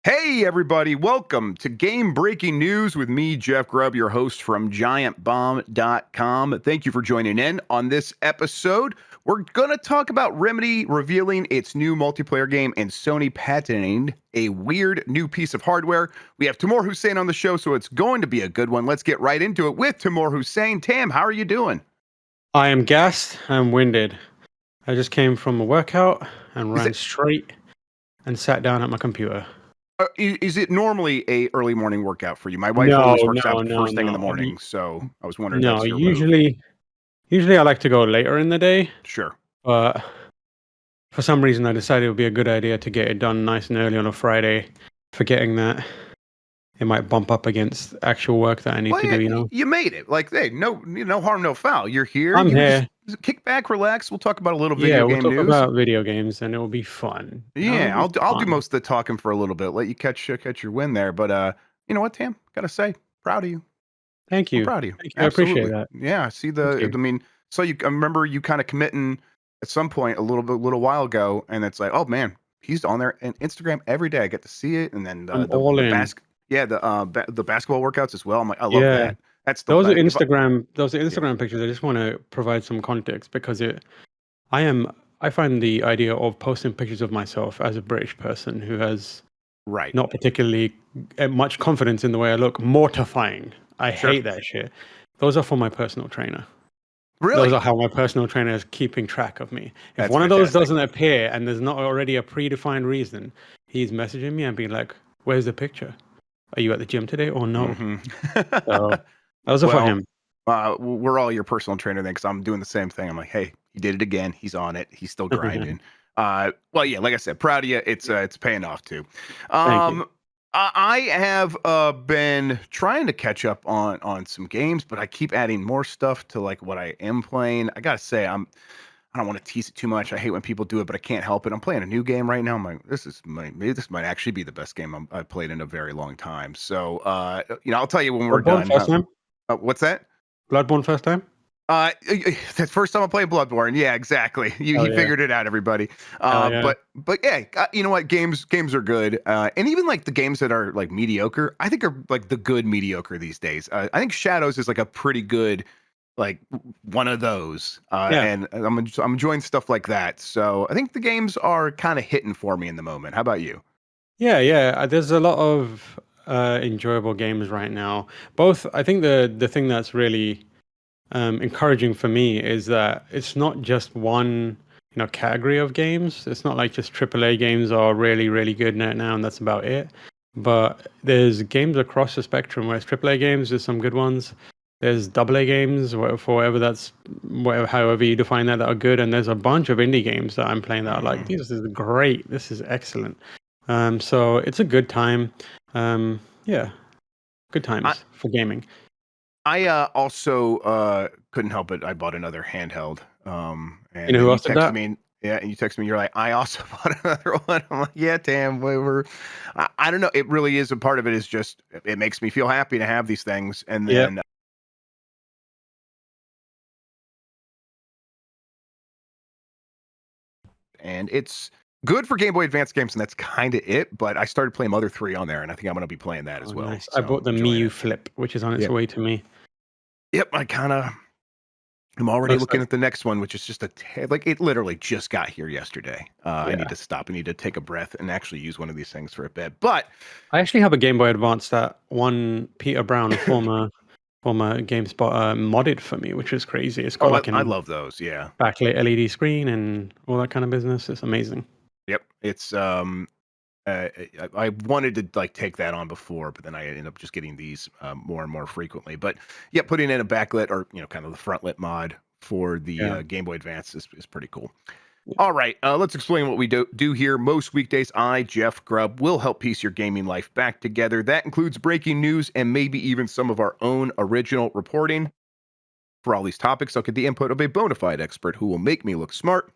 Hey, everybody, welcome to Game Breaking News with me, Jeff Grubb, your host from GiantBomb.com. Thank you for joining in on this episode. We're going to talk about Remedy revealing its new multiplayer game and Sony patenting a weird new piece of hardware. We have Tamoor Hussain on the show, so it's going to be a good one. Let's get right into it with Tamoor Hussain. Tam, how are you doing? I am gassed. I'm winded. I just came from a workout and ran straight and sat down at my computer. Is it normally a early morning workout for you? My wife always works out first thing in the morning, so I was wondering if No, that's your move. usually I like to go later in the day, Sure. but for some reason I decided it would be a good idea to get it done nice and early on a Friday, forgetting that it might bump up against actual work that I need to do, you know? You made it. Like, hey, no harm, no foul. You're here. I'm here. Just kick back, relax. We'll talk about a little Yeah, video we'll game talk news. about video games and it will be fun. Yeah, I'll do most of the talking for a little bit. Let you catch your win there. But you know what, Tam? Gotta say, proud of you. Thank you. I'm proud of you. Thank you. I appreciate that. Yeah, I see I mean, so I remember you kind of committing at some point a little while ago, and it's like, oh man, he's on there and Instagram every day. I get to see it, and then I'm all in. the basketball workouts as well. I'm like, I love that. That's those are Instagram pictures. I just want to provide some context because I find the idea of posting pictures of myself as a British person who has not particularly much confidence in the way I look mortifying. I hate that shit. Those are for my personal trainer. Really? Those are how my personal trainer is keeping track of me. If one of those doesn't appear and there's not already a predefined reason, he's messaging me and being like, "Where's the picture? Are you at the gym today or no?" So, those are for him. We're all your personal trainer then, because I'm doing the same thing. I'm like, hey, he did it again. He's on it. He's still grinding. Well, yeah, like I said, proud of you. It's paying off too. Thank you. I have been trying to catch up on some games, but I keep adding more stuff to like what I am playing. I gotta say, I don't want to tease it too much. I hate when people do it, but I can't help it. I'm playing a new game right now. I'm like, maybe this might actually be the best game I've played in a very long time. So, I'll tell you when we're done. First time? What's that? Bloodborne first time? That's the first time I played Bloodborne. Yeah, exactly. You figured it out, everybody. But yeah, you know what? Games are good. And even like the games that are like mediocre, I think are like the good mediocre these days. I think Shadows is like a pretty good, like one of those. And I'm enjoying stuff like that. So I think the games are kind of hitting for me in the moment. How about you? Yeah. There's a lot of enjoyable games right now. Both, I think the thing that's really encouraging for me is that it's not just one category of games. It's not like just AAA games are really, really good now and that's about it. But there's games across the spectrum where it's AAA games, there's some good ones. There's AA games, however you define that are good. And there's a bunch of indie games that I'm playing that are like, this is great, this is excellent. So it's a good time. Good times for gaming. I also couldn't help it. I bought another handheld. And you know who else did that? Me, and you text me. You're like, I also bought another one. I'm like, yeah, damn. I don't know. It really is a part of it. Is just it makes me feel happy to have these things, and then. And it's good for Game Boy Advance games, and that's kind of it. But I started playing Mother 3 on there, and I think I'm going to be playing that as well. Nice. So I bought the Miu Flip, which is on its way to me. Yep, I'm already looking at the next one, which is just it literally just got here yesterday. I need to stop. I need to take a breath and actually use one of these things for a bit. But I actually have a Game Boy Advance that one Peter Brown, a former GameSpot, modded for me, which is crazy. It's got I love those. Yeah, backlit LED screen and all that kind of business. It's amazing. Yep, it's I wanted to like take that on before, but then I ended up just getting these more and more frequently. But yeah, putting in a backlit or kind of the front lit mod for the Game Boy Advance is pretty cool. Yeah. All right, let's explain what we do here. Most weekdays, I, Jeff Grubb, will help piece your gaming life back together. That includes breaking news and maybe even some of our own original reporting. For all these topics, I'll get the input of a bona fide expert who will make me look smart.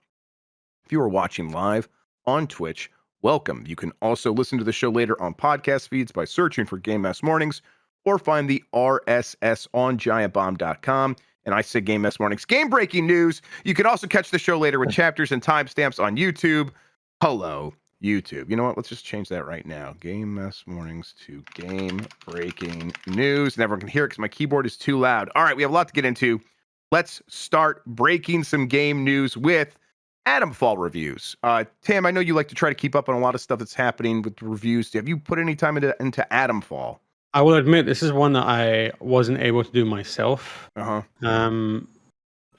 If you are watching live on Twitch, welcome. You can also listen to the show later on podcast feeds by searching for Game Mess Mornings or find the RSS on GiantBomb.com. And I say Game Mess Mornings, game breaking news. You can also catch the show later with chapters and timestamps on YouTube. Hello, YouTube. You know what? Let's just change that right now. Game Mess Mornings to Game Breaking News. And everyone can hear it because my keyboard is too loud. All right, we have a lot to get into. Let's start breaking some game news with Atomfall reviews. Tim, I know you like to try to keep up on a lot of stuff that's happening with the reviews. Have you put any time into Atomfall? I will admit this is one that I wasn't able to do myself. Uh-huh.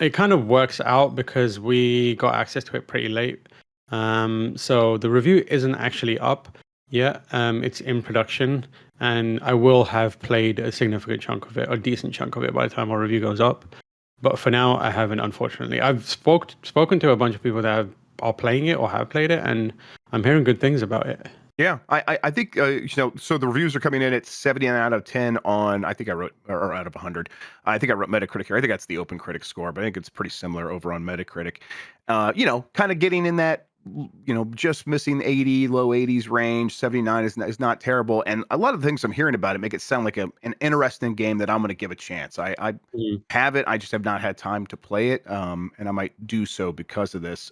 It kind of works out because we got access to it pretty late. So the review isn't actually up yet. It's in production, and I will have played a significant chunk of it, a decent chunk of it, by the time our review goes up. But for now, I haven't, unfortunately. I've spoken to a bunch of people that are playing it or have played it, and I'm hearing good things about it. Yeah, I think so the reviews are coming in at 70 out of 10 on, I think I wrote, or out of 100. I think I wrote Metacritic here. I think that's the Open Critic score, but I think it's pretty similar over on Metacritic. Kind of getting in that, just missing 80, low 80s range. 79 is not terrible, and a lot of the things I'm hearing about it make it sound like an interesting game that I'm going to give a chance. I Mm. have it. I just have not had time to play it, and I might do so because of this.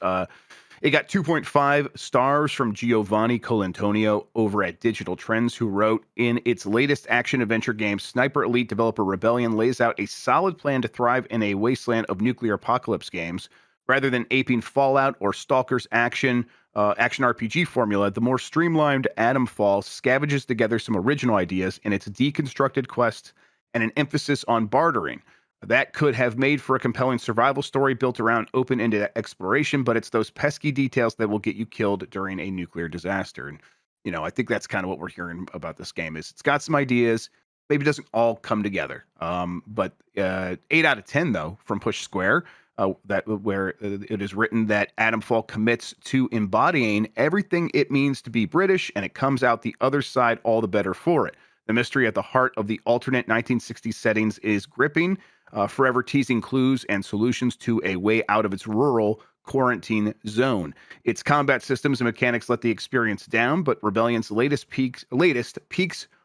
It got 2.5 stars from Giovanni Colantonio over at Digital Trends, who wrote, in its latest action-adventure game, Sniper Elite developer Rebellion lays out a solid plan to thrive in a wasteland of nuclear apocalypse games. Rather than aping Fallout or Stalker's action RPG formula, the more streamlined Atomfall scavenges together some original ideas in its deconstructed quest and an emphasis on bartering. That could have made for a compelling survival story built around open-ended exploration, but it's those pesky details that will get you killed during a nuclear disaster. And, I think that's kind of what we're hearing about this game is it's got some ideas, maybe it doesn't all come together. But 8 out of 10, though, from Push Square, where it is written that Atomfall commits to embodying everything it means to be British, and it comes out the other side all the better for it. The mystery at the heart of the alternate 1960s settings is gripping, forever teasing clues and solutions to a way out of its rural quarantine zone. Its combat systems and mechanics let the experience down, but Rebellion's latest peaks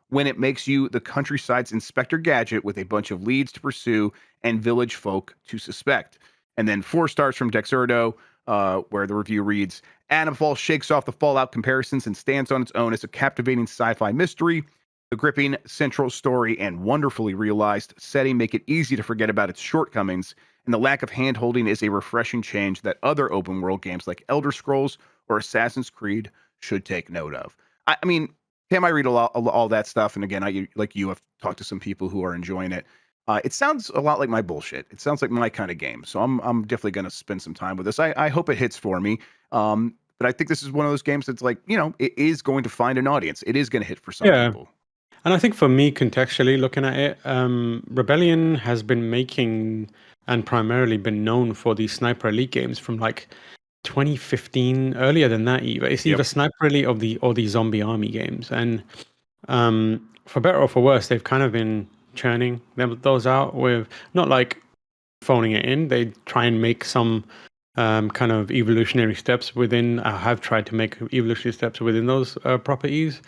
when it makes you the countryside's Inspector Gadget with a bunch of leads to pursue and village folk to suspect. And then 4 stars from Dexerto, where the review reads, Atomfall shakes off the Fallout comparisons and stands on its own as a captivating sci-fi mystery. The gripping central story and wonderfully realized setting make it easy to forget about its shortcomings, and the lack of hand-holding is a refreshing change that other open-world games like Elder Scrolls or Assassin's Creed should take note of. I mean, Tim, I read all that stuff, and again, like you have talked to some people who are enjoying it. It sounds a lot like my bullshit. It sounds like my kind of game, so I'm definitely going to spend some time with this. I hope it hits for me. But I think this is one of those games that's like, it is going to find an audience. It is going to hit for some Yeah. people. And I think for me, contextually looking at it, Rebellion has been making and primarily been known for these Sniper Elite games from like 2015, earlier than that even. It's Yep. either Sniper Elite or the Zombie Army games. And for better or for worse, they've kind of been churning those out with not like phoning it in. They try and make some kind of evolutionary steps within. I have tried to make evolutionary steps within those properties.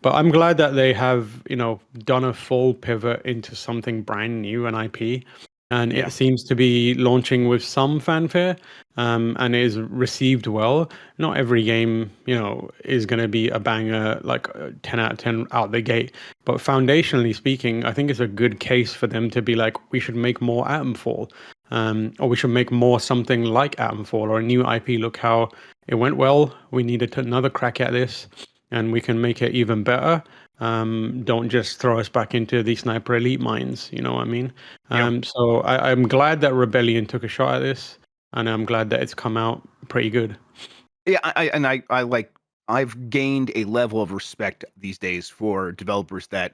But I'm glad that they have, done a full pivot into something brand new, an IP, and Yeah. it seems to be launching with some fanfare, and is received well. Not every game, is going to be a banger, like 10 out of 10 out the gate. But foundationally speaking, I think it's a good case for them to be like, we should make more Atomfall, or we should make more something like Atomfall or a new IP. Look how it went well. We needed another crack at this, and we can make it even better. Don't just throw us back into the Sniper Elite mines. You know what I mean? Yep. So I'm glad that Rebellion took a shot at this, and I'm glad that it's come out pretty good. Yeah, I like I've gained a level of respect these days for developers that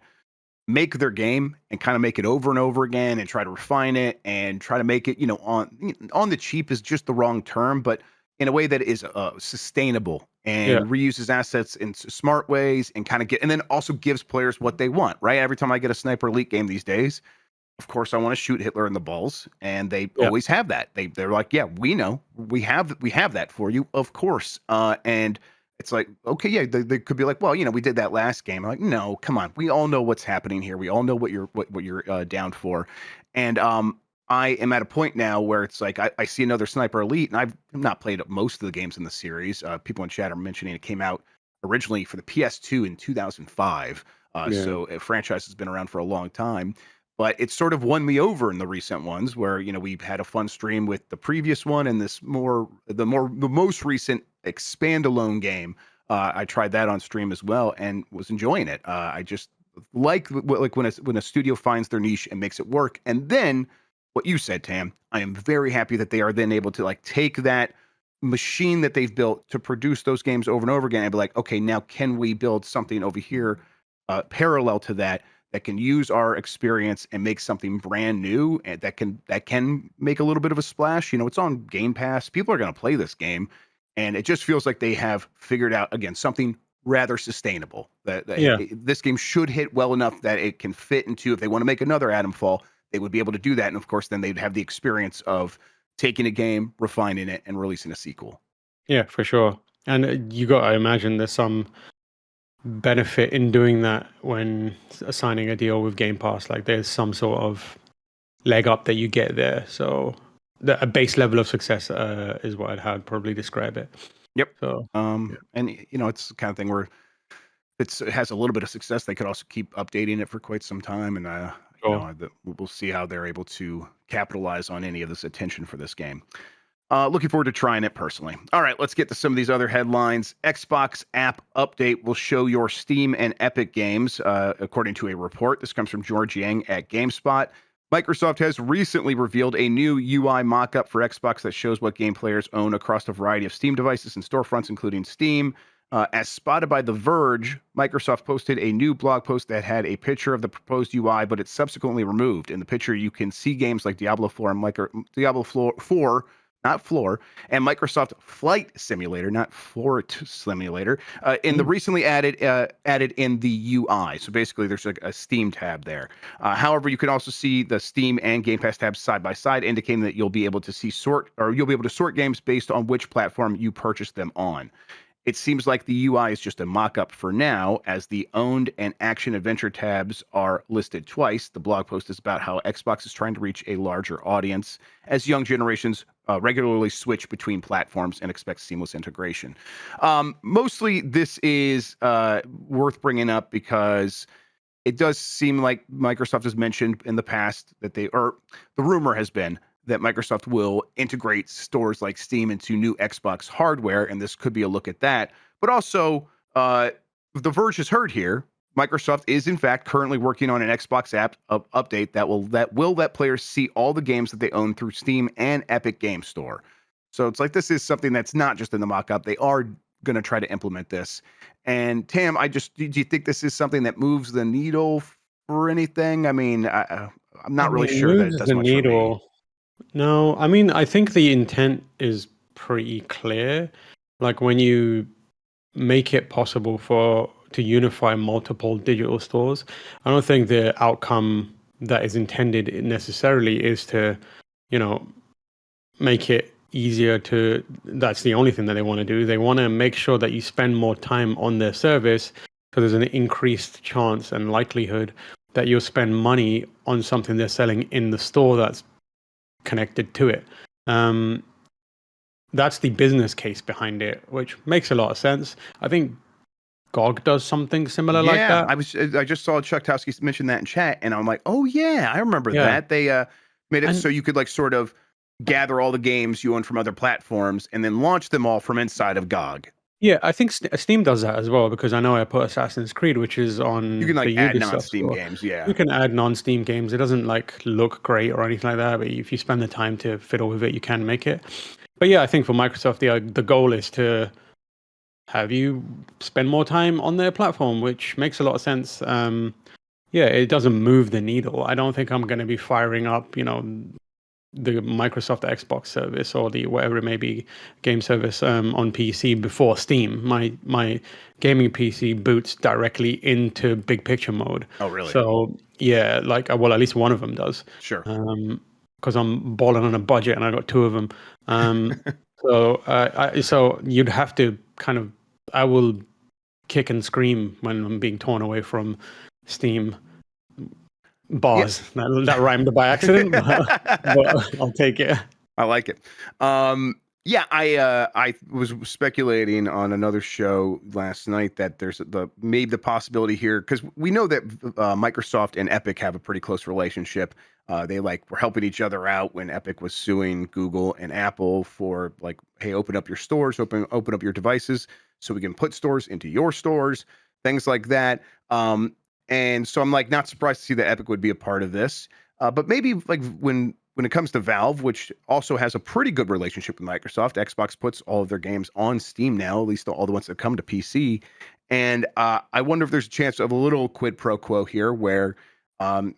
make their game and kind of make it over and over again and try to refine it and try to make it, on the cheap is just the wrong term, but in a way that is sustainable Yeah, and reuses assets in smart ways and kind of and then also gives players what they want, right? Every time I get a Sniper Elite game these days, of course I want to shoot Hitler in the balls, and they yeah, always have that. They're like, yeah, we know, we have that for you, of course. And it's like, okay, yeah, they could be like, well, we did that last game. I'm like, no, come on, we all know what's happening here. We all know what you're down for, and I am at a point now where it's like I see another Sniper Elite, and I've not played most of the games in the series. People in chat are mentioning it came out originally for the PS2 in 2005. Yeah. So a franchise has been around for a long time, but it's sort of won me over in the recent ones where, we've had a fun stream with the previous one and the most recent expand-alone game. I tried that on stream as well and was enjoying it. I just like when a studio finds their niche and makes it work, and then what you said, Tam. I am very happy that they are then able to like take that machine that they've built to produce those games over and over again and be like, okay, now can we build something over here parallel to that that can use our experience and make something brand new and that can make a little bit of a splash. It's on Game Pass. People are going to play this game, and it just feels like they have figured out again something rather sustainable. Yeah. This game should hit well enough that it can fit into if they want to make another Atomfall, they would be able to do that. And of course, then they'd have the experience of taking a game, refining it, and releasing a sequel. Yeah, for sure. And you got to imagine there's some benefit in doing that when signing a deal with Game Pass. Like there's some sort of leg up that you get there. So a base level of success is what I'd probably describe it. Yep. So and it's the kind of thing where it has a little bit of success. They could also keep updating it for quite some time, and sure. we'll see how they're able to capitalize on any of this attention for this game. Looking forward to trying it personally. All right, let's get to some of these other headlines. Xbox app update will show your Steam and Epic games, according to a report. This comes from George Yang at GameSpot. Microsoft has recently revealed a new UI mockup for Xbox that shows what game players own across a variety of Steam devices and storefronts, including Steam. As spotted by The Verge, Microsoft posted a new blog post that had a picture of the proposed UI, but it's subsequently removed. In the picture, you can see games like Diablo 4 and Diablo 4, not Floor, and Microsoft Flight Simulator, not Fort Simulator, in the recently added in the UI. So basically, there's a Steam tab there. However, you can also see the Steam and Game Pass tabs side by side, indicating that you'll be able to sort games based on which platform you purchased them on. It seems like the UI is just a mock-up for now, as the owned and action adventure tabs are listed twice. The blog post is about how Xbox is trying to reach a larger audience as young generations regularly switch between platforms and expect seamless integration. Mostly, this is worth bringing up because it does seem like Microsoft has mentioned in the past that the rumor has been that Microsoft will integrate stores like Steam into new Xbox hardware, and this could be a look at that. But also, The Verge has heard here, Microsoft is in fact currently working on an Xbox app update that will let players see all the games that they own through Steam and Epic Game Store. So it's like this is something that's not just in the mock-up. They are going to try to implement this. And Tam, do you think this is something that moves the needle for anything? I mean, I'm not really it sure that it moves does the much for me. needle. No, I mean, I think the intent is pretty clear. Like when you make it possible to unify multiple digital stores, I don't think the outcome that is intended necessarily is to, make it easier that's the only thing that they want to do. They want to make sure that you spend more time on their service, because there's an increased chance and likelihood that you'll spend money on something they're selling in the store that's connected to it. That's the business case behind it, which makes a lot of sense. I think GOG does something similar like that. I just saw Chuck Towski mention that in chat, and I'm like, oh yeah, I remember that. They made it so you could like sort of gather all the games you own from other platforms and then launch them all from inside of GOG. Yeah, I think Steam does that as well, because I know I put Assassin's Creed, which is on You can like the add Ubisoft non-Steam store. games, yeah. You can add non-Steam games. It doesn't like look great or anything like that, but if you spend the time to fiddle with it, you can make it. But yeah, I think for Microsoft, the goal is to have you spend more time on their platform, which makes a lot of sense. Yeah, it doesn't move the needle. I don't think I'm going to be firing up, the Microsoft Xbox service or the whatever it may be game service on PC before Steam. My gaming PC boots directly into big picture mode. Oh, really? So yeah, like at least one of them does. Sure. Because I'm balling on a budget and I got two of them. So you'd have to I will kick and scream when I'm being torn away from Steam. Yeah. Bars. That rhymed by accident, but I'll take it. I like it. Yeah, I was speculating on another show last night that there's maybe the possibility here because we know that Microsoft and Epic have a pretty close relationship. They were helping each other out when Epic was suing Google and Apple for like, hey, open up your stores, open up your devices, so we can put stores into your stores, things like that. And so I'm like not surprised to see that Epic would be a part of this. But maybe like when it comes to Valve, which also has a pretty good relationship with Microsoft, Xbox puts all of their games on Steam now, at least all the ones that come to PC. And I wonder if there's a chance of a little quid pro quo here where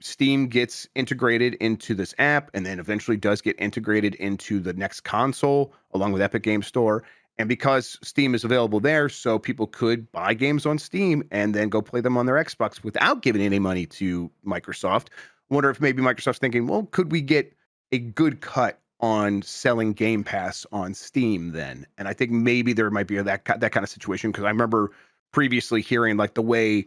Steam gets integrated into this app and then eventually does get integrated into the next console along with Epic Game Store. And because Steam is available there, so people could buy games on Steam and then go play them on their Xbox without giving any money to Microsoft. Wonder if maybe Microsoft's thinking, well, could we get a good cut on selling Game Pass on Steam then? And I think maybe there might be that kind of situation because I remember previously hearing like the way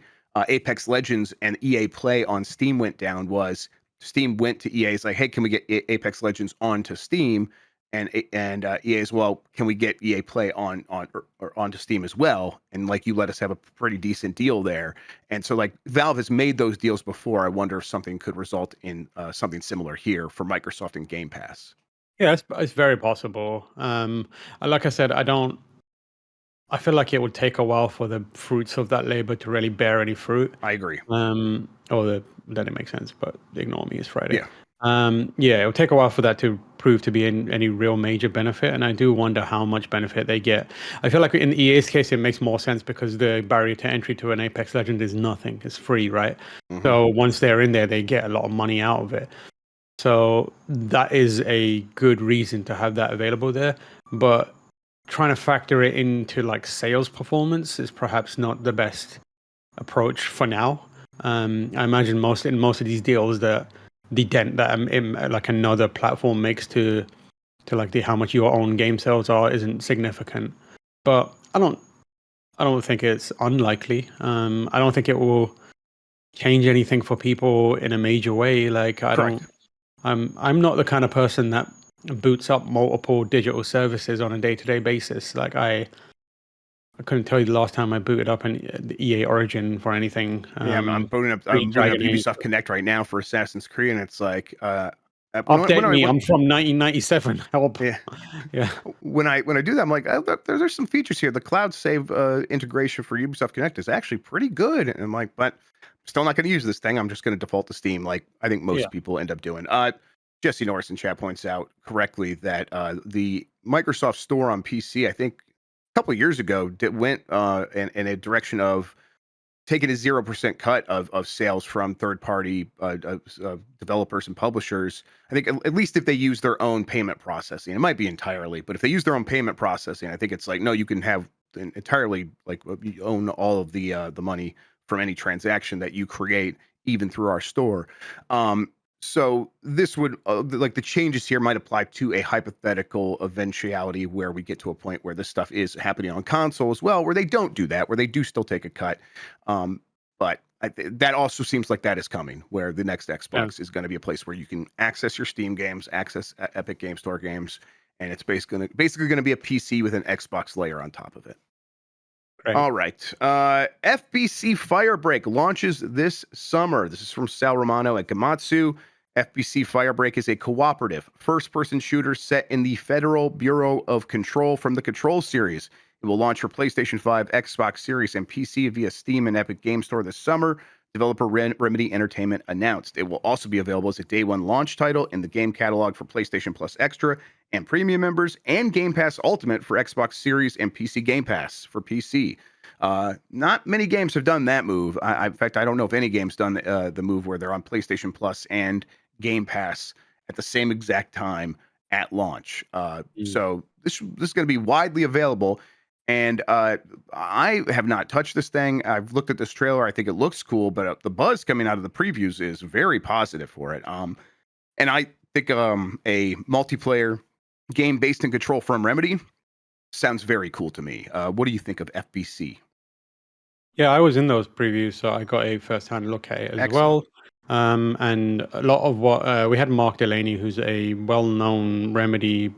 Apex Legends and EA Play on Steam went down was Steam went to EA's like, hey, can we get Apex Legends onto Steam? And EA as well, can we get EA Play or onto Steam as well? And like you let us have a pretty decent deal there. And so like Valve has made those deals before. I wonder if something could result in something similar here for Microsoft and Game Pass. Yeah, it's very possible. Like I said, I feel like it would take a while for the fruits of that labor to really bear any fruit. I agree. That didn't make sense, but ignore me. It's Friday. Yeah. Yeah, it'll take a while for that to prove to be any real major benefit, and I do wonder how much benefit they get. I feel like in EA's case, it makes more sense because the barrier to entry to an Apex Legend is nothing; it's free, right? Mhm. So once they're in there, they get a lot of money out of it. So that is a good reason to have that available there. But trying to factor it into like sales performance is perhaps not the best approach for now. I imagine most of these deals that the dent that like another platform makes to like how much your own game sales are isn't significant. But I don't think it's unlikely. I don't think it will change anything for people in a major way. Like Correct. I'm not the kind of person that boots up multiple digital services on a day-to-day basis. Like I couldn't tell you the last time I booted up the EA Origin for anything. Yeah, I'm booting up Dragon Age. Ubisoft Connect right now for Assassin's Creed, and it's like Update me. I'm from 1997. Help. yeah. Yeah. When I do that, I'm like, oh, look, there's some features here. The cloud save integration for Ubisoft Connect is actually pretty good. And I'm like, but still not going to use this thing. I'm just going to default to Steam, like I think most people end up doing. Jesse Norris in chat points out correctly that the Microsoft Store on PC, I think a couple of years ago, went in a direction of taking a 0% cut of sales from third-party developers and publishers. I think at least if they use their own payment processing, it might be entirely, but if they use their own payment processing, I think it's like, no, you can have entirely like you own all of the money from any transaction that you create, even through our store. So this would like the changes here might apply to a hypothetical eventuality where we get to a point where this stuff is happening on console as well, where they don't do that, where they do still take a cut. But that also seems like that is coming, where the next Xbox is going to be a place where you can access your Steam games, access Epic Game Store games, and it's basically going to be a PC with an Xbox layer on top of it. Right. All right. FBC Firebreak launches this summer. This is from Sal Romano at Gamatsu. FBC Firebreak is a cooperative first-person shooter set in the Federal Bureau of Control from the Control series. It will launch for PlayStation 5, Xbox Series, and PC via Steam and Epic Game Store this summer. Developer Remedy Entertainment announced. It will also be available as a day one launch title in the game catalog for PlayStation Plus Extra and Premium members, and Game Pass Ultimate for Xbox Series and PC Game Pass for PC. Not many games have done that move. In fact, I don't know if any game's done the move where they're on PlayStation Plus and Game Pass at the same exact time at launch. So this is going to be widely available. And I have not touched this thing. I've looked at this trailer. I think it looks cool, but the buzz coming out of the previews is very positive for it. And I think a multiplayer game based in Control from Remedy sounds very cool to me. What do you think of FBC? Yeah, I was in those previews, so I got a first-hand look at it as Excellent. well. And a lot of what we had Mark Delaney, who's a well-known Remedy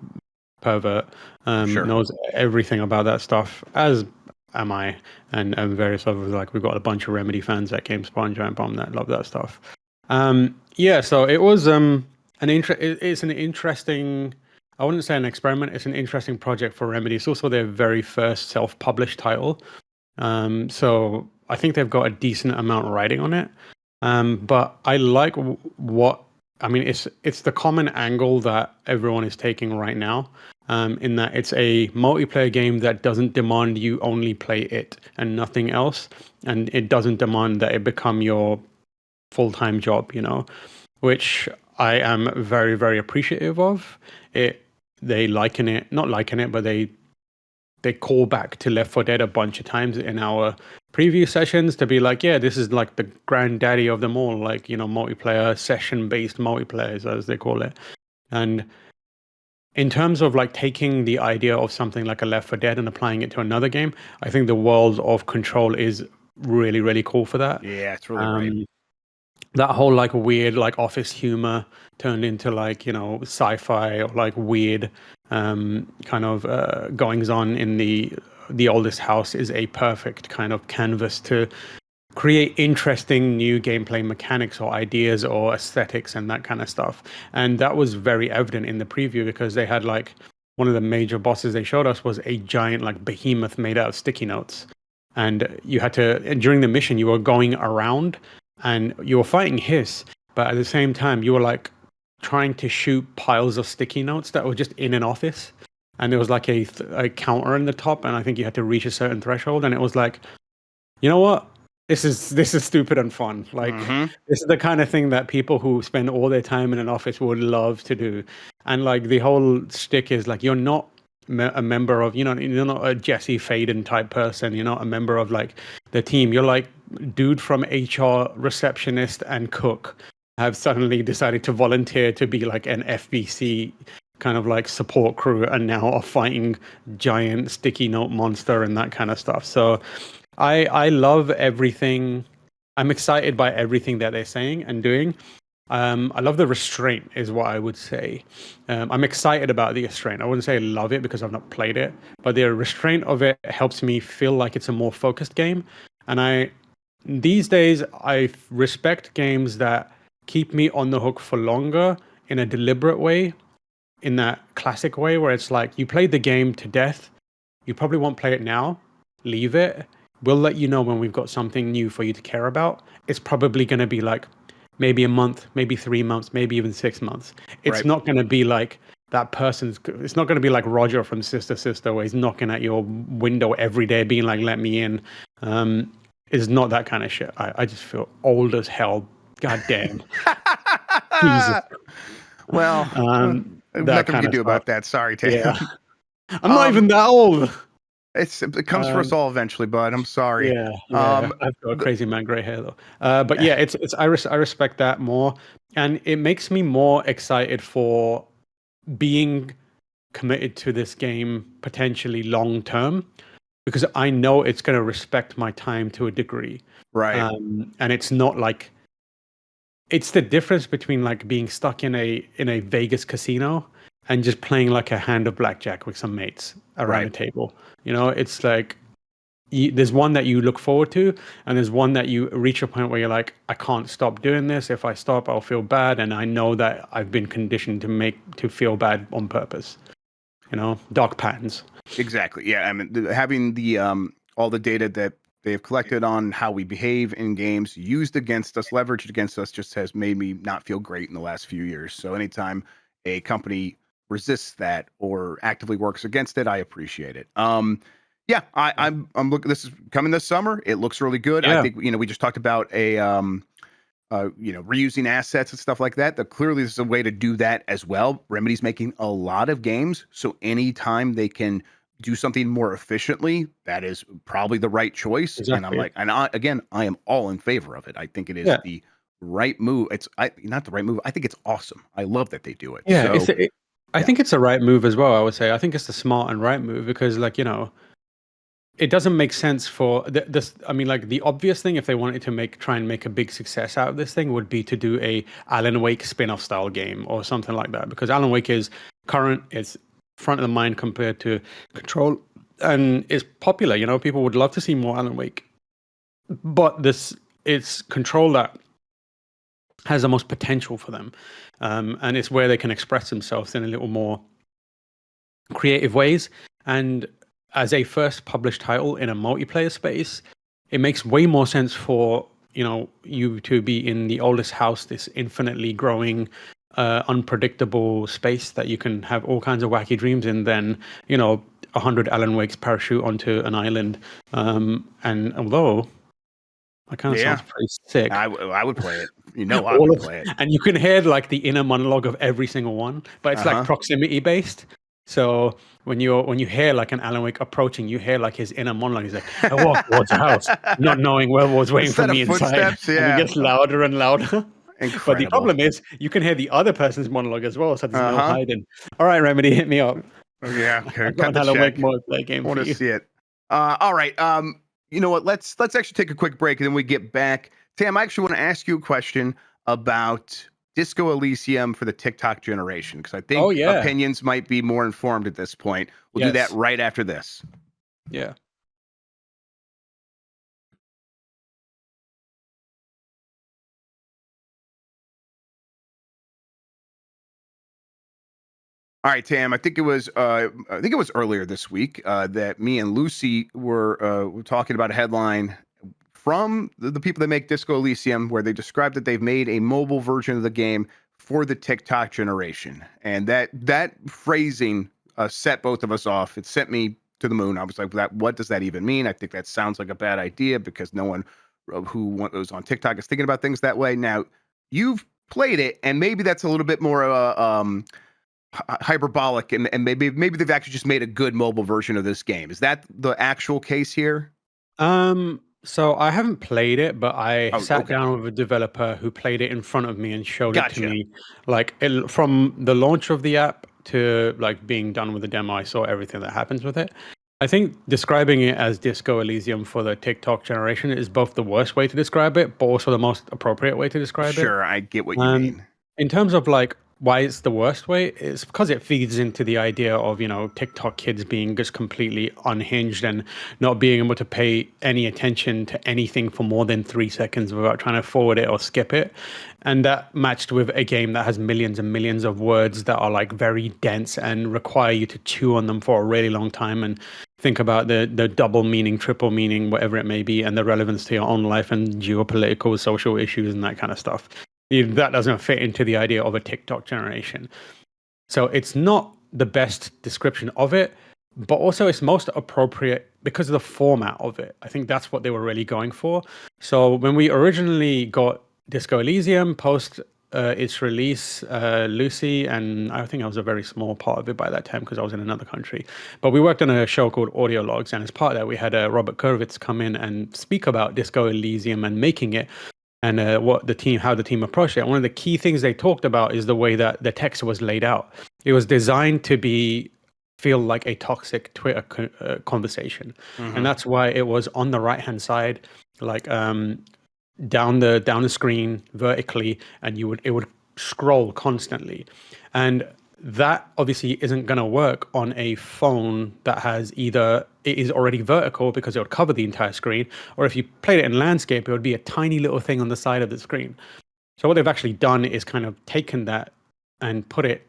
pervert, Sure. knows everything about that stuff, as am I, and various others. Like we've got a bunch of Remedy fans at GameSpot and Giant Bomb that love that stuff. Yeah, so it was it's an interesting. I wouldn't say an experiment. It's an interesting project for Remedy. It's also their very first self-published title. So I think they've got a decent amount riding on it. But I like what I mean. It's the common angle that everyone is taking right now. In that it's a multiplayer game that doesn't demand you only play it and nothing else, and it doesn't demand that it become your full-time job. Which I am very, very appreciative of. They liken it, not liken it, but they call back to Left 4 Dead a bunch of times in our preview sessions to be like, yeah, this is like the granddaddy of them all, like, multiplayer, session-based multiplayers, as they call it. And in terms of like taking the idea of something like a Left 4 Dead and applying it to another game, I think the world of Control is really, really cool for that. Yeah, it's really right. That whole like weird like office humor turned into like sci-fi or like weird kind of goings on in the oldest house is a perfect kind of canvas to create interesting new gameplay mechanics or ideas or aesthetics and that kind of stuff. And that was very evident in the preview because they had like one of the major bosses they showed us was a giant like behemoth made out of sticky notes, and you had to, and during the mission you were going around and you were fighting Hiss, but at the same time you were like trying to shoot piles of sticky notes that were just in an office, and there was like a counter in the top, and I think you had to reach a certain threshold, and it was like, you know what, this is stupid and fun. Like this is the kind of thing that people who spend all their time in an office would love to do. And like the whole shtick is like, you're not a member of, you're not a Jesse Faden type person. You're not a member of like the team. You're like dude from HR, receptionist and cook have suddenly decided to volunteer to be like an FBC kind of like support crew and now are fighting giant sticky note monster and that kind of stuff. So I love everything. I'm excited by everything that they're saying and doing. I love the restraint is what I would say. I'm excited about the restraint. I wouldn't say I love it because I've not played it, but the restraint of it helps me feel like it's a more focused game. And these days, I respect games that keep me on the hook for longer in a deliberate way, in that classic way where it's like you played the game to death. You probably won't play it now. Leave it. We'll let you know when we've got something new for you to care about. It's probably going to be like maybe a month, maybe 3 months, maybe even 6 months. It's not going to be like that person's. It's not going to be like Roger from Sister Sister, where he's knocking at your window every day, being like, "Let me in." It's not that kind of shit. I just feel old as hell. God damn. Jesus. Well, nothing we can do about that. Sorry, Tam. Yeah. I'm not even that old. It comes for us all eventually, bud. I'm sorry. Yeah, I've got crazy man gray hair though. But yeah, it's I respect that more, and it makes me more excited for being committed to this game potentially long term, because I know it's going to respect my time to a degree. Right. And it's not like, it's the difference between like being stuck in a Vegas casino and just playing like a hand of blackjack with some mates around the table. It's like there's one that you look forward to, and there's one that you reach a point where you're like, I can't stop doing this. If I stop, I'll feel bad, and I know that I've been conditioned to feel bad on purpose. Dark patterns. Exactly. Yeah. I mean, having the all the data that they've collected on how we behave in games used against us, leveraged against us, just has made me not feel great in the last few years. So anytime a company resists that or actively works against it, I appreciate it. Yeah, I'm looking. This is coming this summer. It looks really good. Yeah. I think we just talked about reusing assets and stuff like that. Clearly, this is a way to do that as well. Remedy's making a lot of games, so anytime they can do something more efficiently, that is probably the right choice. Exactly. And I'm like, I am all in favor of it. I think it is the right move. It's not the right move. I think it's awesome. I love that they do it. Yeah, so, I think it's the right move as well. I would say I think it's the smart and right move because, like, it doesn't make sense for this. I mean, like the obvious thing, if they wanted to try and make a big success out of this thing, would be to do a Alan Wake spin-off style game or something like that. Because Alan Wake is current, it's front of the mind compared to Control, and it's popular. You know, people would love to see more Alan Wake, but it's Control that has the most potential for them, and it's where they can express themselves in a little more creative ways. And as a first published title in a multiplayer space, it makes way more sense for you to be in the oldest house, this infinitely growing, unpredictable space that you can have all kinds of wacky dreams in, than 100 Alan Wakes parachute onto an island. And although that kind of sounds pretty sick, I would play it. I would play it. And you can hear like the inner monologue of every single one, but it's like proximity based. So when you hear like an Alan Wake approaching, you hear like his inner monologue. He's like, I walk towards the house, not knowing where was waiting for me inside. And it gets louder and louder. Incredible. But the problem is you can hear the other person's monologue as well, so there's no hiding. All right, Remedy, hit me up. Yeah, I've got an Alan Wake multiplayer game. I want to see it. All right. You know what? Let's actually take a quick break and then we get back. Tam, I actually want to ask you a question about Disco Elysium for the TikTok generation, because I think opinions might be more informed at this point. We'll do that right after this. Yeah. All right, Tam. I think it was earlier this week that me and Lucy were talking about a headline from the people that make Disco Elysium, where they described that they've made a mobile version of the game for the TikTok generation, and that phrasing set both of us off. It sent me to the moon. I was like, what does that even mean? I think that sounds like a bad idea because no one who was on TikTok is thinking about things that way. Now, you've played it, and maybe that's a little bit more hyperbolic, and maybe they've actually just made a good mobile version of this game. Is that the actual case here? So I haven't played it, but I sat down with a developer who played it in front of me and showed it to me. Like from the launch of the app to like being done with the demo, I saw everything that happens with it. I think describing it as Disco Elysium for the TikTok generation is both the worst way to describe it, but also the most appropriate way to describe it. Sure, I get what you mean. In terms of like why it's the worst way, it's because it feeds into the idea of TikTok kids being just completely unhinged and not being able to pay any attention to anything for more than 3 seconds without trying to forward it or skip it. And that matched with a game that has millions and millions of words that are like very dense and require you to chew on them for a really long time and think about the double meaning, triple meaning, whatever it may be, and the relevance to your own life and geopolitical, social issues and that kind of stuff. That doesn't fit into the idea of a TikTok generation. So it's not the best description of it, but also it's most appropriate because of the format of it. I think that's what they were really going for. So when we originally got Disco Elysium post its release, Lucy, and I think I was a very small part of it by that time because I was in another country, but we worked on a show called Audio Logs, and as part of that we had Robert Kurvitz come in and speak about Disco Elysium and making it, and how the team approached it. One of the key things they talked about is the way that the text was laid out. It was designed to feel like a toxic Twitter conversation, and that's why it was on the right hand side, like down the screen vertically, and it would scroll constantly, and that obviously isn't going to work on a phone that has either it is already vertical because it would cover the entire screen, or if you played it in landscape, it would be a tiny little thing on the side of the screen. So what they've actually done is kind of taken that and put it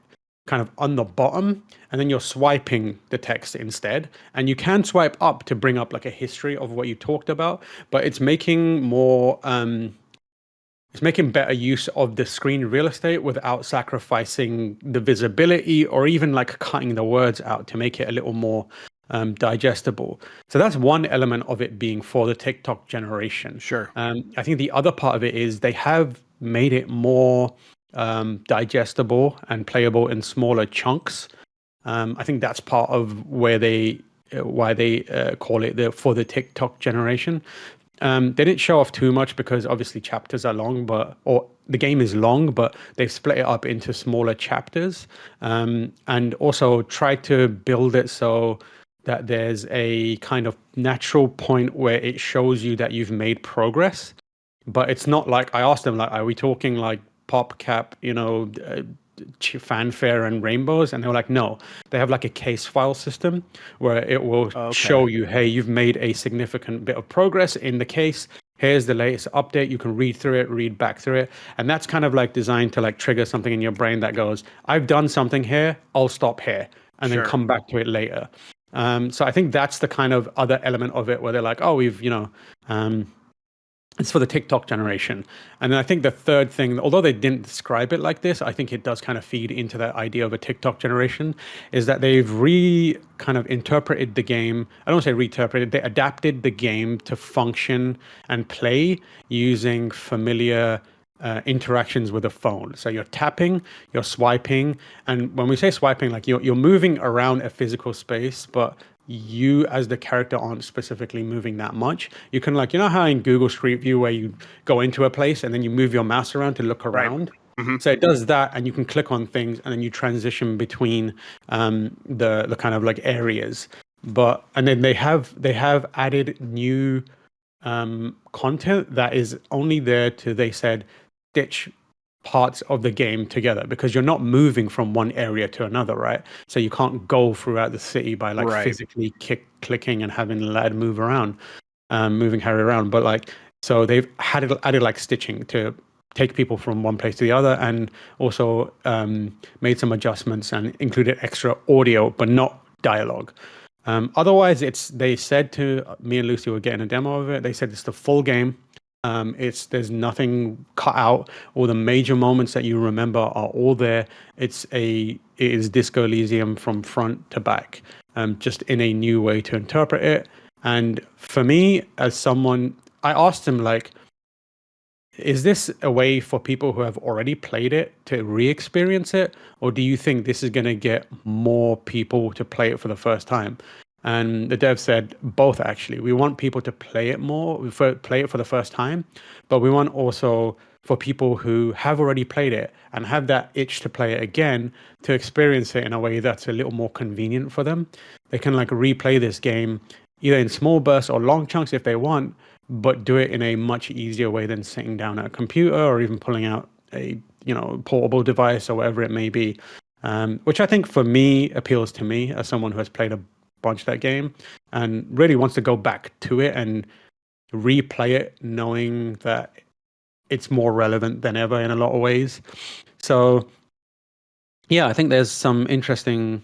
kind of on the bottom, and then you're swiping the text instead. And you can swipe up to bring up like a history of what you talked about, but it's making more it's making better use of the screen real estate without sacrificing the visibility or even like cutting the words out to make it a little more digestible. So that's one element of it being for the TikTok generation. Sure. I think the other part of it is they have made it more digestible and playable in smaller chunks. I think that's part of why they call it for the TikTok generation. They didn't show off too much because obviously chapters are long, or the game is long, but they've split it up into smaller chapters, and also tried to build it so that there's a kind of natural point where it shows you that you've made progress, but it's not like I asked them like, are we talking like pop cap, fanfare and rainbows? And they were like, no, they have like a case file system where it will Okay. show you, hey, you've made a significant bit of progress in the case. Here's the latest update. You can read through it, read back through it. And that's kind of like designed to like trigger something in your brain that goes, I've done something here, I'll stop here and then Sure. come back to it later. So I think that's the kind of other element of it where they're like, oh, it's for the TikTok generation. And then I think the third thing, although they didn't describe it like this, I think it does kind of feed into that idea of a TikTok generation, is that they've kind of interpreted the game. I don't want to say reinterpreted, they adapted the game to function and play using familiar interactions with a phone. So you're tapping, you're swiping, and when we say swiping, like you're moving around a physical space, but you as the character aren't specifically moving that much. You can like, how in Google Street View where you go into a place and then you move your mouse around to look Right. around. Hmm. So it does that, and you can click on things, and then you transition between the kind of like areas. And then they have added new content that is only there to, they said, stitch parts of the game together, because you're not moving from one area to another, right? So you can't go throughout the city by like Right. physically clicking and having the lad move around, moving Harry around. But like, so they've added like stitching to take people from one place to the other, and also made some adjustments and included extra audio, but not dialogue. Otherwise, they said to me and Lucy were getting a demo of it. They said it's the full game. There's nothing cut out. All the major moments that you remember are all there. It is Disco Elysium from front to back, just in a new way to interpret it. And for me, as someone, I asked him like, is this a way for people who have already played it to re-experience it, or do you think this is going to get more people to play it for the first time? And the dev said both, actually. We want people to play it play it for the first time, but we want also for people who have already played it and have that itch to play it again, to experience it in a way that's a little more convenient for them. They can like replay this game either in small bursts or long chunks if they want, but do it in a much easier way than sitting down at a computer or even pulling out a portable device or whatever it may be. Which I think for me appeals to me as someone who has played a bunch of that game and really wants to go back to it and replay it, knowing that it's more relevant than ever in a lot of ways. So yeah, I think there's some interesting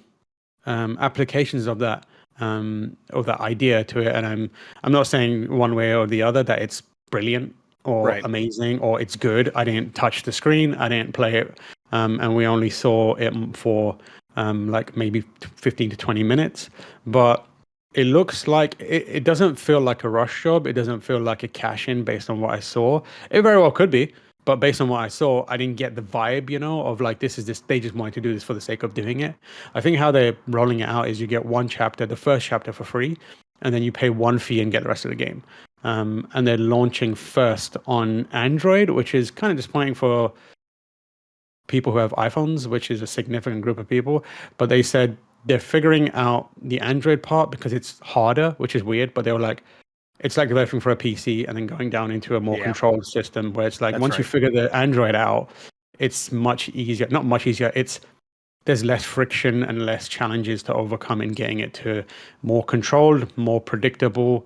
applications of that idea to it, and I'm not saying one way or the other that it's brilliant or Right. amazing or it's good. I didn't touch the screen, I didn't play it, and we only saw it for like maybe 15 to 20 minutes, but it looks like it doesn't feel like a rush job. It doesn't feel like a cash in based on what I saw. It very well could be, but based on what I saw, I didn't get the vibe, of like they just wanted to do this for the sake of doing it. I think how they're rolling it out is you get one chapter, the first chapter for free, and then you pay one fee and get the rest of the game. And they're launching first on Android, which is kind of disappointing for people who have iPhones, which is a significant group of people. But they said they're figuring out the Android part because it's harder, which is weird. But they were like, it's like looking for a PC and then going down into a more Yeah. controlled system where it's like That's once you right. figure the Android out, it's much easier. Not much easier. There's less friction and less challenges to overcome in getting it to more controlled, more predictable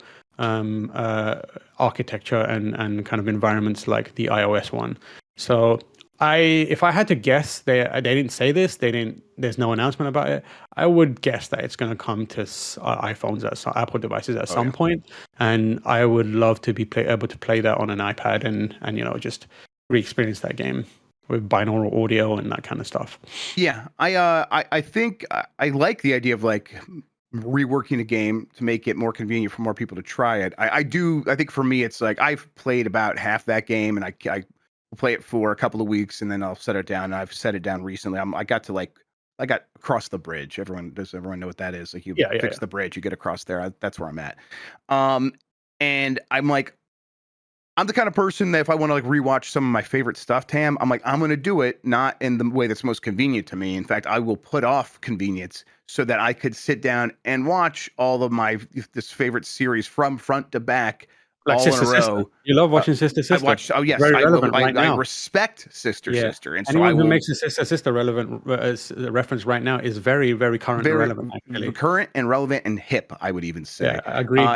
architecture and kind of environments like the iOS one. So if I had to guess, they didn't say this. They didn't. There's no announcement about it. I would guess that it's going to come to iPhones Apple devices at Oh yeah. some point, and I would love to be able to play that on an iPad and just re-experience that game with binaural audio and that kind of stuff. Yeah, I think I like the idea of like reworking a game to make it more convenient for more people to try it. I do. I think for me, it's like I've played about half that game, and I will play it for a couple of weeks, and then I'll set it down. And I've set it down recently. I got across the bridge. Does everyone know what that is? Like you Yeah, yeah, fix yeah. the bridge, you get across there. That's where I'm at. Um, and I'm like, I'm the kind of person that if I want to like rewatch some of my favorite stuff, Tam, I'm like, I'm going to do it not in the way that's most convenient to me. In fact, I will put off convenience so that I could sit down and watch all of my this favorite series from front to back Like all in a Sister Sister. row. You love Uh, watching Sister I Sister. watched. Oh It's yes, very I will. relevant right I now. respect Sister Yeah. Sister, and so I Anyone who will makes a Sister Sister relevant reference right now is very, very current and very relevant, actually. current and relevant and hip. I would even Yeah, say. agreed.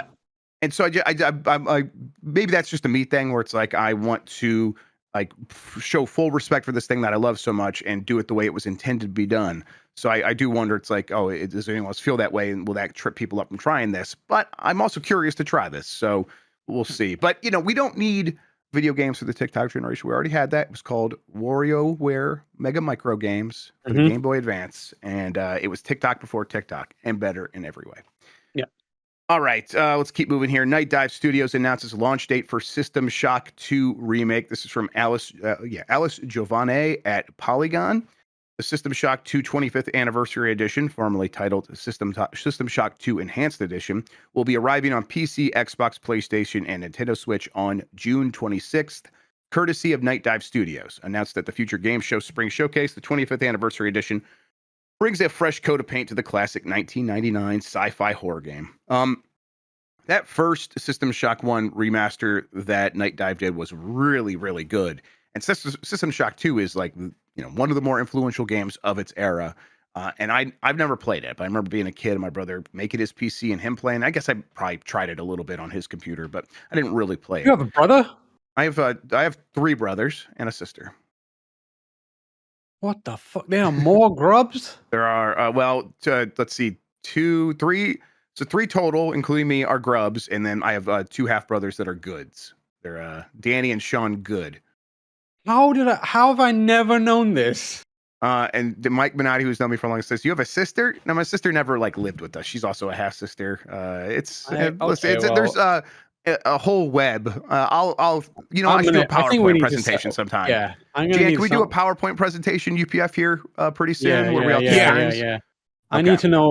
And so I maybe that's just a me thing where it's like I want to like show full respect for this thing that I love so much and do it the way it was intended to be done. So I do wonder, it's like, oh, does anyone else feel that way, and will that trip people up from trying this? But I'm also curious to try this, so we'll see. But we don't need video games for the TikTok generation. We already had that. It was called WarioWare Mega Micro Games for the Mhm. Game Boy Advance, and it was TikTok before TikTok and better in every way. Yeah. All right, let's keep moving here. Night Dive Studios announces launch date for System Shock 2 remake. This is from Alice Giovanni at Polygon. The System Shock 2 25th Anniversary Edition, formerly titled System Shock 2 Enhanced Edition, will be arriving on PC, Xbox, PlayStation, and Nintendo Switch on June 26th, courtesy of Night Dive Studios. Announced at the Future Games Show Spring Showcase, the 25th Anniversary Edition brings a fresh coat of paint to the classic 1999 sci-fi horror game. That first System Shock 1 remaster that Night Dive did was really, really good. And System Shock 2 is like, one of the more influential games of its era. And I've never played it, but I remember being a kid and my brother making his PC and him playing. I guess I probably tried it a little bit on his computer, but I didn't really play You it. have a brother? I have 3 brothers and a sister. What the fuck? There are more grubs? There are let's see, 2, 3. So 3 total, including me, are grubs, and then I have 2 half brothers that are goods. They're Danny and Sean Good. How have I never known this? And Mike Minotti, who's known me for a long time, says, "You have a sister?" No, my sister never like lived with us. She's also a half sister. There's a whole web. I should do a I think we PowerPoint need to presentation sometime. yeah, I'm gonna Jan, need can we do a some. PowerPoint presentation UPF here pretty soon Yeah, where we yeah, all yeah, take yeah, turns? yeah. I Okay. need to know.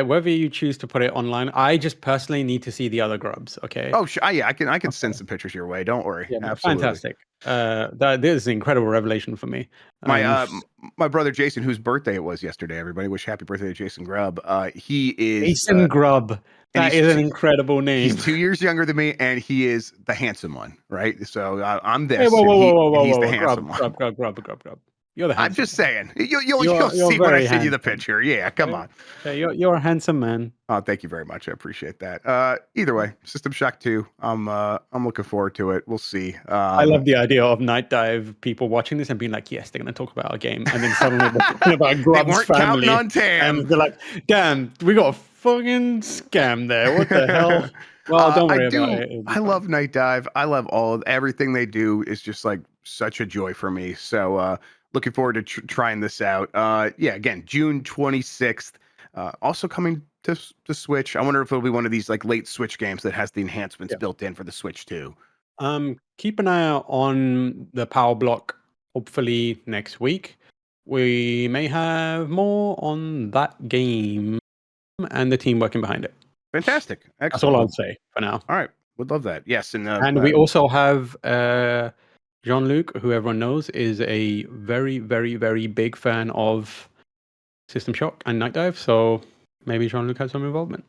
Whether you choose to put it online, I just personally need to see the other grubs. Okay. Oh, yeah, I can send some pictures your way. Don't worry. Yeah, Absolutely. fantastic. That this is an incredible revelation for me. My brother Jason, whose birthday it was yesterday. Everybody, wish happy birthday to Jason Grubb. He is Jason Grubb. and That he's is an incredible name. He's 2 years younger than me, and he is the handsome one, right? So I'm Hey, this, whoa, and whoa, whoa, whoa, whoa, he's whoa, the whoa, handsome one. Grubb. You're the I'm handsome just one. saying. You'll You're see when I very send you the handsome. picture. Yeah, come on. Yeah, you're a handsome man. Oh, thank you very much. I appreciate that. Either way, System Shock 2. I'm looking forward to it. We'll see. I love the idea of Night Dive people watching this and being like, yes, they're going to talk about our game. And then suddenly they're talking about They Grubb's weren't family. counting on Tam. And they're like, damn, we got a fucking scam there. What the hell? Well, don't worry about it. It'll be I fine. love Night Dive. I love everything they do is just like such a joy for me. So looking forward to trying this out. Again, June 26th. Also coming to Switch. I wonder if it'll be one of these like late Switch games that has the enhancements built in for the Switch too. Keep an eye out on the Power Block. Hopefully next week, we may have more on that game and the team working behind it. Fantastic. Excellent. That's all I'll say for now. All right. Would love that. Yes. And we also have Jean-Luc, who everyone knows, is a very, very, very big fan of System Shock and Night Dive. So maybe Jean-Luc has some involvement.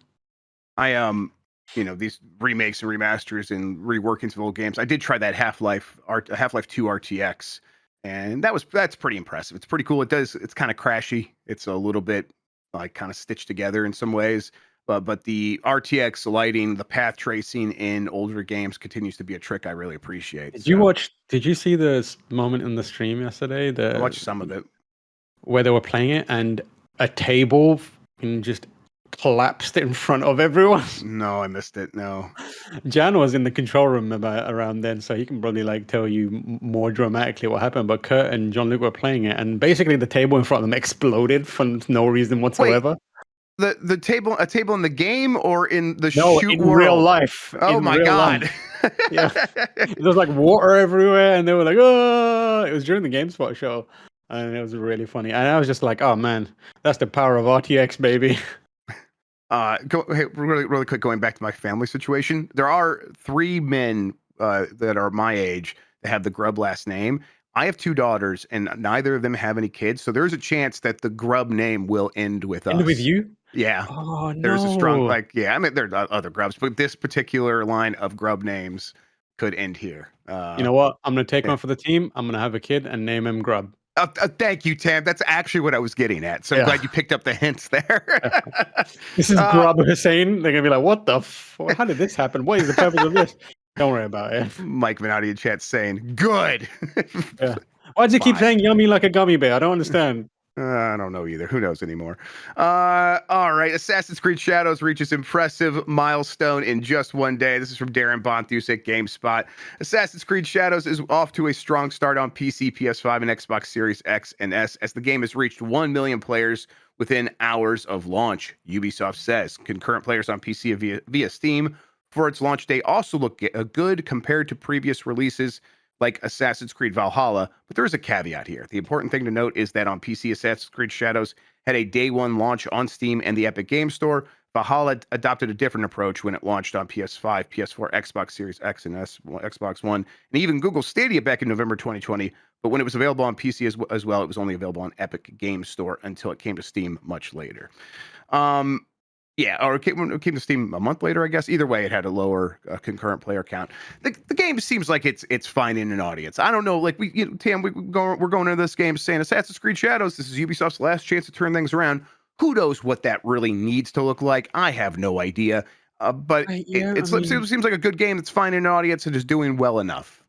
These remakes and remasters and reworkings of old games. I did try that Half-Life 2 RTX, and that's pretty impressive. It's pretty cool. It's kind of crashy. It's a little bit like kind of stitched together in some ways. But the RTX lighting, the path tracing in older games continues to be a trick I really appreciate. Did you see the moment in the stream yesterday? I watched some of it. Where they were playing it and a table just collapsed in front of everyone. No, I missed it. No. Jan was in the control room around then, so he can probably like tell you more dramatically what happened. But Kurt and Jean-Luc were playing it, and basically the table in front of them exploded for no reason whatsoever. Wait. A table in the game or in the shoot in world? Real life. Oh my god! Yeah, there was like water everywhere, and they were like, "Oh!" It was during the GameSpot show, and it was really funny. And I was just like, "Oh man, that's the power of RTX, baby." Really quick, going back to my family situation. There are 3 men that are my age that have the Grubb last name. I have two daughters, and neither of them have any kids, so there's a chance that the Grubb name will end with End with us. you? Yeah, Oh there's a strong no. I mean, there are other Grubbs, but this particular line of Grubb names could end here. You know what? I'm gonna take Yeah. one for the team. I'm gonna have a kid and name him Grub. Thank you, Tam. That's actually what I was getting at. So I'm Yeah. glad you picked up the hints there. This is uh, Grubb Hussain. They're gonna be like, "What the? How did this happen? What is the purpose of this?" Don't worry about it. Mike Venati in chat saying, "Good." Yeah. Why does it keep Fine. saying "yummy" like a gummy bear? I don't understand. I don't know either. Who knows anymore? All right. Assassin's Creed Shadows reaches impressive milestone in just one day. This is from Darren Bonthus at GameSpot. Assassin's Creed Shadows is off to a strong start on PC, PS5, and Xbox Series X and S as the game has reached 1 million players within hours of launch. Ubisoft says concurrent players on PC via Steam for its launch day also look good compared to previous releases like Assassin's Creed Valhalla, but there is a caveat here. The important thing to note is that on PC, Assassin's Creed Shadows had a day one launch on Steam and the Epic Game Store. Valhalla adopted a different approach when it launched on PS5, PS4, Xbox Series X and S, Xbox One, and even Google Stadia back in November 2020. But when it was available on PC as well, it was only available on Epic Game Store until it came to Steam much later. Yeah, or it came to Steam a month later, I guess. Either way, it had a lower concurrent player count. The game seems like it's finding an audience. I don't know, like Tam, we're going into this game saying Assassin's Creed Shadows. This is Ubisoft's last chance to turn things around. Who knows what that really needs to look like? I have no idea. But Yeah, it seems like a good game that's finding an audience and is doing well enough.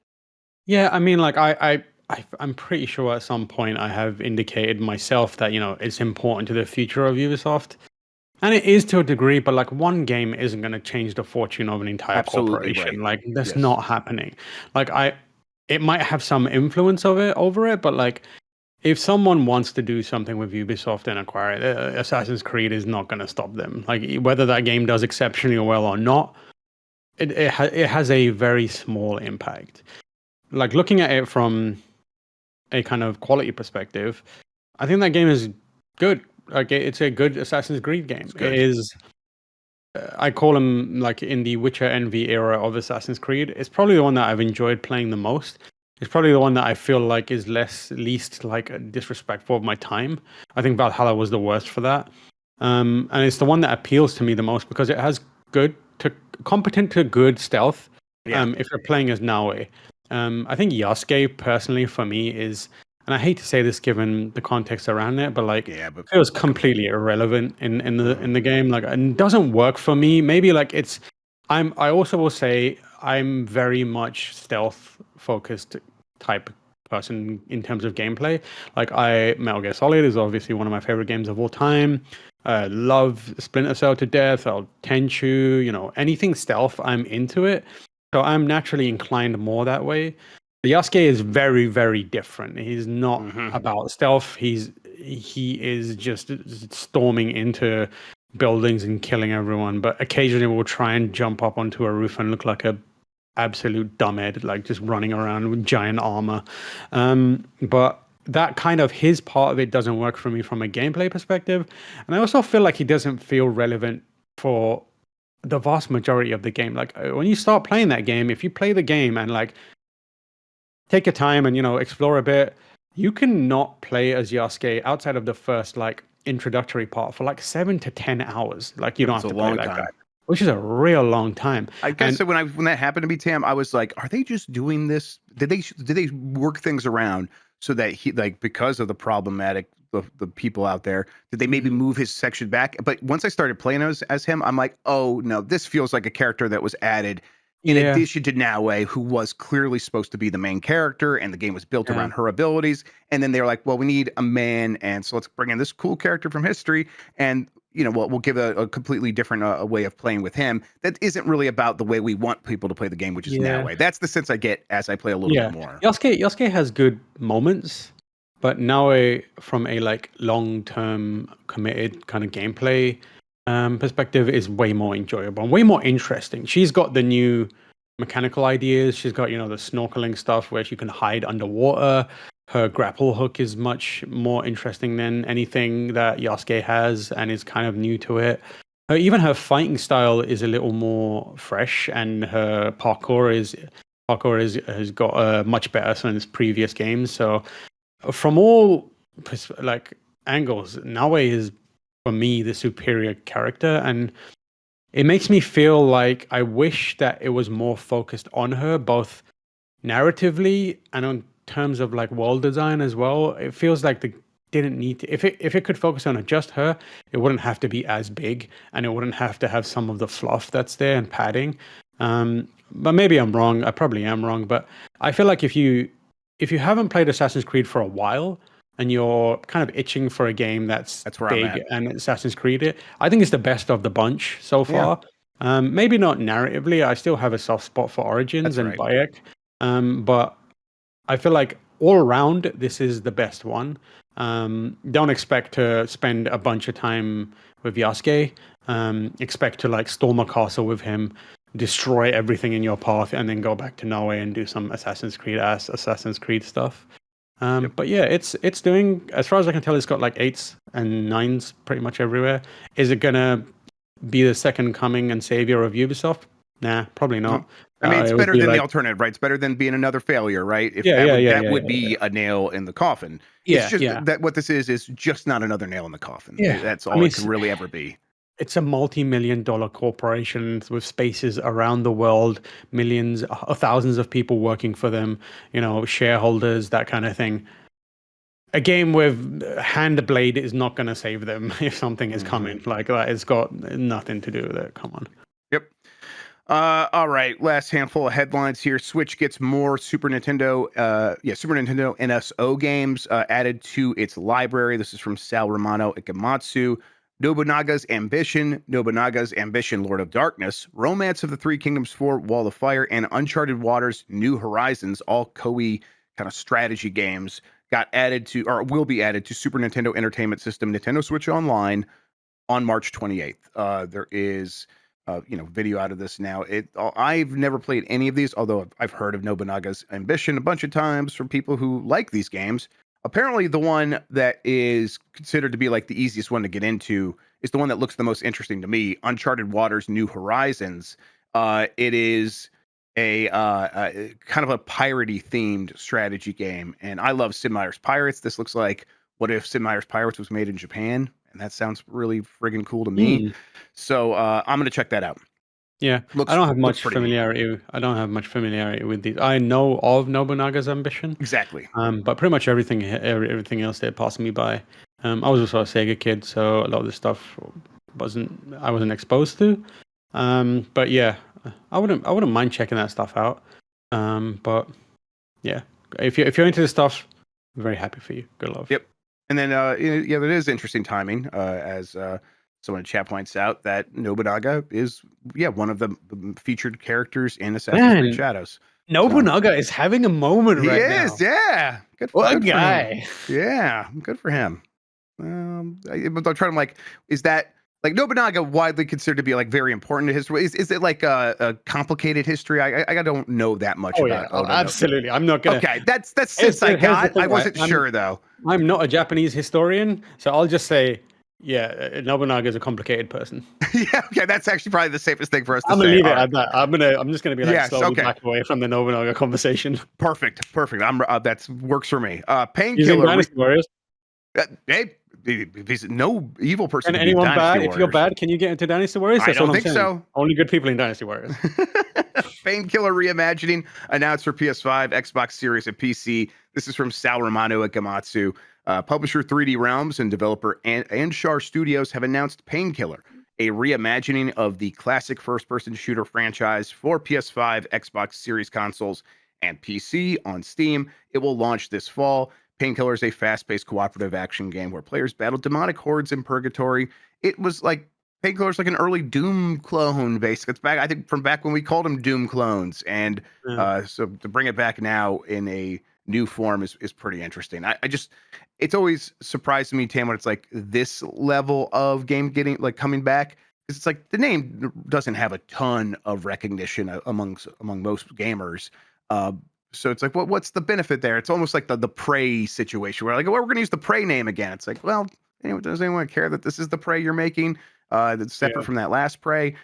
yeah. I mean, like I'm pretty sure at some point I have indicated myself that it's important to the future of Ubisoft. And it is to a degree, but like one game isn't going to change the fortune of an entire Absolutely corporation. right. Like that's Yes. not happening. Like it might have some influence over it, but like if someone wants to do something with Ubisoft and acquire it, Assassin's Creed is not going to stop them. Like whether that game does exceptionally well or not, it has a very small impact. Like looking at it from a kind of quality perspective, I think that game is good. Like it's a good Assassin's Creed game. It is. I call him like in the Witcher Envy era of Assassin's Creed. It's probably the one that I've enjoyed playing the most. It's probably the one that I feel like is least like disrespectful of my time. I think Valhalla was the worst for that. And it's the one that appeals to me the most because it has competent to good stealth. Yeah. If you're playing as Naue. I think Yasuke personally for me is, and I hate to say this given the context around it, but like it feels completely irrelevant in the game. Like it doesn't work for me. Maybe like I also will say I'm very much stealth focused type person in terms of gameplay. Like Metal Gear Solid is obviously one of my favorite games of all time. Love Splinter Cell to death. Tenchu, anything stealth, I'm into it. So I'm naturally inclined more that way. Yasuke is very, very different. He's not about stealth. He is just storming into buildings and killing everyone. But occasionally will try and jump up onto a roof and look like a absolute dumbhead, like just running around with giant armor. But that kind of his part of it doesn't work for me from a gameplay perspective. And I also feel like he doesn't feel relevant for the vast majority of the game. Like when you start playing that game, if you play the game and like take your time and explore a bit, you can not play as Yasuke outside of the first like introductory part for like 7 to 10 hours. Like you don't have to play that guy, which is a real long time. I guess so when that happened to me, Tam, I was like, are they just doing this? Did they work things around so that he, like, because of the problematic the people out there, did they maybe move his section back? But once I started playing as him, I'm like, oh no, this feels like a character that was added in addition to Naue, who was clearly supposed to be the main character, and the game was built around her abilities. And then they were like, well, we need a man, and so let's bring in this cool character from history, and we'll give a completely different way of playing with him that isn't really about the way we want people to play the game, which is Naue. That's the sense I get as I play a little bit more. Yasuke has good moments, but Naue, from a like long-term committed kind of gameplay perspective, is way more enjoyable and way more interesting. She's got the new mechanical ideas. She's got the snorkeling stuff where she can hide underwater. Her grapple hook is much more interesting than anything that Yasuke has and is kind of new to it. Even her fighting style is a little more fresh, and her parkour is parkour has got much better than its previous games. So from all like angles, Nawe is for me the superior character, and it makes me feel like I wish that it was more focused on her, both narratively and on terms of like world design as well. It feels like the didn't need to, if it could focus on just her, it wouldn't have to be as big, and it wouldn't have to have some of the fluff that's there and padding. But maybe I'm wrong. I probably am wrong, but I feel like if you haven't played Assassin's Creed for a while and you're kind of itching for a game that's That's where I'm big at. and Assassin's Creed it, I think it's the best of the bunch so Yeah, far. Maybe not narratively. I still have a soft spot for Origins that's and right. Bayek. But I feel like all around this is the best one. Don't expect to spend a bunch of time with Yasuke. Expect to like storm a castle with him, destroy everything in your path, and then go back to Norway and do some Assassin's Creed stuff. Yep. But yeah, it's doing, as far as I can tell, it's got like 8s and 9s pretty much everywhere. Is it gonna be the second coming and savior of Ubisoft? Nah, probably not. I mean, it's It would better be than the like, alternative, right? It's better than being another failure, right? If yeah, that yeah, would yeah, that yeah, would yeah, be a nail in the coffin. It's yeah, just yeah, that what this is just not another nail in the coffin. yeah. That's I all mean, it could really ever be. it's a multi-million-dollar corporation with spaces around the world, millions, thousands of people working for them, shareholders, that kind of thing. A game with hand blade is not going to save them if something is coming like that. It's got nothing to do with it. Come on. Yep. All right. Last handful of headlines here. Switch gets more Super Nintendo NSO games added to its library. This is from Sal Romano Ikematsu. Nobunaga's Ambition, Lord of Darkness, Romance of the Three Kingdoms 4, Wall of Fire, and Uncharted Waters, New Horizons, all Koei kind of strategy games, got added to, or will be added to Super Nintendo Entertainment System, Nintendo Switch Online on March 28th. There is video out of this now. I've never played any of these, although I've heard of Nobunaga's Ambition a bunch of times from people who like these games. Apparently, the one that is considered to be like the easiest one to get into is the one that looks the most interesting to me, Uncharted Waters New Horizons. It is a kind of a piratey themed strategy game, and I love Sid Meier's Pirates. This looks like what if Sid Meier's Pirates was made in Japan, and that sounds really friggin' cool to me. Mm. So I'm gonna check that out. Yeah, I Looks don't have looks much pretty neat. familiarity. I don't have much familiarity with these. I know of Nobunaga's Ambition, Exactly. but pretty much everything else they're passing me by. I was also a Sega kid, so a lot of this stuff I wasn't exposed to. But yeah, I wouldn't mind checking that stuff out. But yeah, if you're into this stuff, I'm very happy for you. Good love. Yep. And then that is interesting timing, as someone in chat points out that Nobunaga is one of the featured characters in Assassin's Creed Man, Shadows. So Nobunaga is having a moment he right is, now. yeah. What a Good for him. guy. Yeah, good for him. But I'm trying to is that like Nobunaga widely considered to be like very important to history? Is it like a complicated history? I don't know that much Oh yeah, about Oda. No. absolutely. I'm not gonna. Okay, that's since I Here's the got. I thing, right? wasn't sure though. I'm not a Japanese historian, so I'll just say, yeah, Nobunaga is a complicated person. Yeah, okay, that's actually probably the safest thing for us to I'm gonna say. leave it All right. at that. I'm just gonna be like Yes. slowly Okay. back away from the Nobunaga conversation. Perfect. I'm that works for me. Using Painkiller. Dynasty Warriors. Hey, he's no evil person Can to be in anyone Dynasty bad? If you're Warriors. bad, can you get into Dynasty Warriors? I That's all don't I'm think saying. so. Only good people in Dynasty Warriors. Painkiller reimagining announced for PS5, Xbox Series, and PC. This is from Sal Romano at Gamatsu. Publisher 3D Realms and developer Anshar Studios have announced Painkiller, a reimagining of the classic first-person shooter franchise for PS5, Xbox Series consoles, and PC on Steam. It will launch this fall. Painkiller is a fast-paced cooperative action game where players battle demonic hordes in purgatory. It was like Painkiller's like an early Doom clone, basically. It's back, I think, from back when we called them Doom clones, and Yeah. so to bring it back now in a new form is pretty interesting. I just, it's always surprised me, Tam, when it's like this level of game getting like coming back, because it's like the name doesn't have a ton of recognition among most gamers. So it's like, what's the benefit there? It's almost like the Prey situation where like, well, we're going to use the Prey name again. It's like, well, does anyone care that this is the Prey you're making? That's separate Yeah. from that last Prey.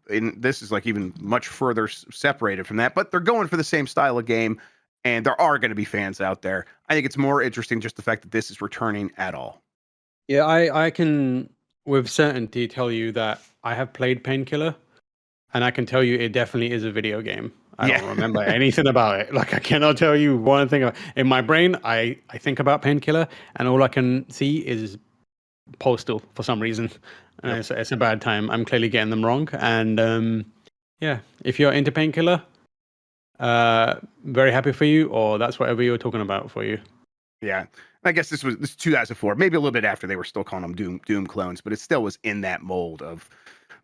And this is like even much further separated from that, but they're going for the same style of game, and there are going to be fans out there. I think it's more interesting just the fact that this is returning at all. Yeah, I can with certainty tell you that I have played Painkiller, and I can tell you it definitely is a video game. I Yeah. don't remember anything about it. Like I cannot tell you one thing. In my brain, I think about Painkiller, and all I can see is Postal for some reason. And Yep. it's a bad time. I'm clearly getting them wrong. And yeah, if you're into Painkiller, very happy for you, or that's whatever you were talking about for you. Yeah. I guess this is 2004, maybe a little bit after they were still calling them Doom clones, but it still was in that mold of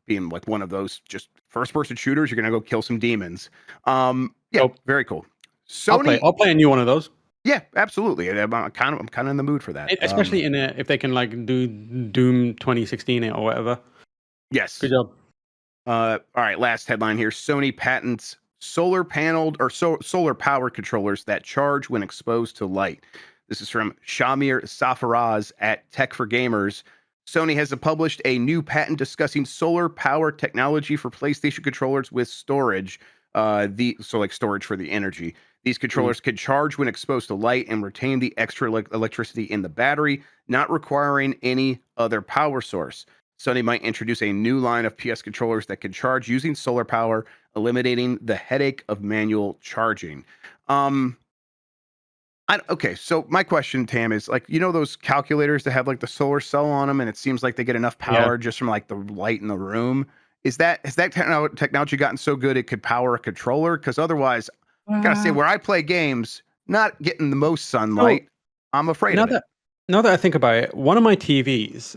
being like one of those just first person shooters. You're gonna go kill some demons. Yeah, So very cool. Sony, I'll play a new one of those. yeah, absolutely. And I'm kind of in the mood for that. Especially in if they can like do Doom 2016 it or whatever. Yes. Good job. All right, last headline here. Sony patents solar paneled or solar powered controllers that charge when exposed to light. This is from Shamir Safaraz at Tech for Gamers. Sony has published a new patent discussing solar power technology for PlayStation controllers with storage. So like storage for the energy. These controllers can charge when exposed to light and retain the extra electricity in the battery, not requiring any other power source. Sony might introduce a new line of PS controllers that can charge using solar power, eliminating the headache of manual charging. Okay, so my question, Tam, is like, those calculators that have like the solar cell on them, and it seems like they get enough Yeah. power just from like the light in the room. Has that technology gotten so good it could power a controller? Because otherwise, I gotta say, where I play games, not getting the most So sunlight, I'm afraid now of it. that now that I think about it, one of my TVs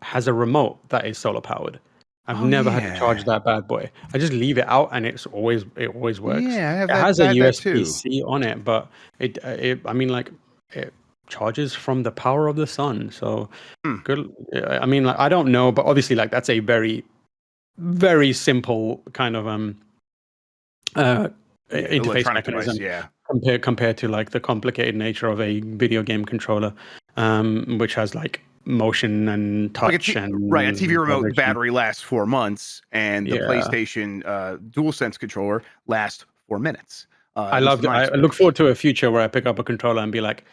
has a remote that is solar powered. I've Oh never had to charge yeah, that bad boy. I just leave it out and it always works. yeah, I have It that has a that too. USB-C on it, but it I mean like it charges from the power of the sun. So Hmm. good. I mean like I don't know, but obviously like that's a very very simple kind of uh Yeah, interface electronic device. mechanism Yeah. compared to like the complicated nature of a video game controller, which has like motion and Like touch right, a and TV remote vibration. battery lasts 4 months, and the Yeah, PlayStation DualSense controller lasts 4 minutes. I At least in loved. my I look experience. forward to a future where I pick up a controller and be like,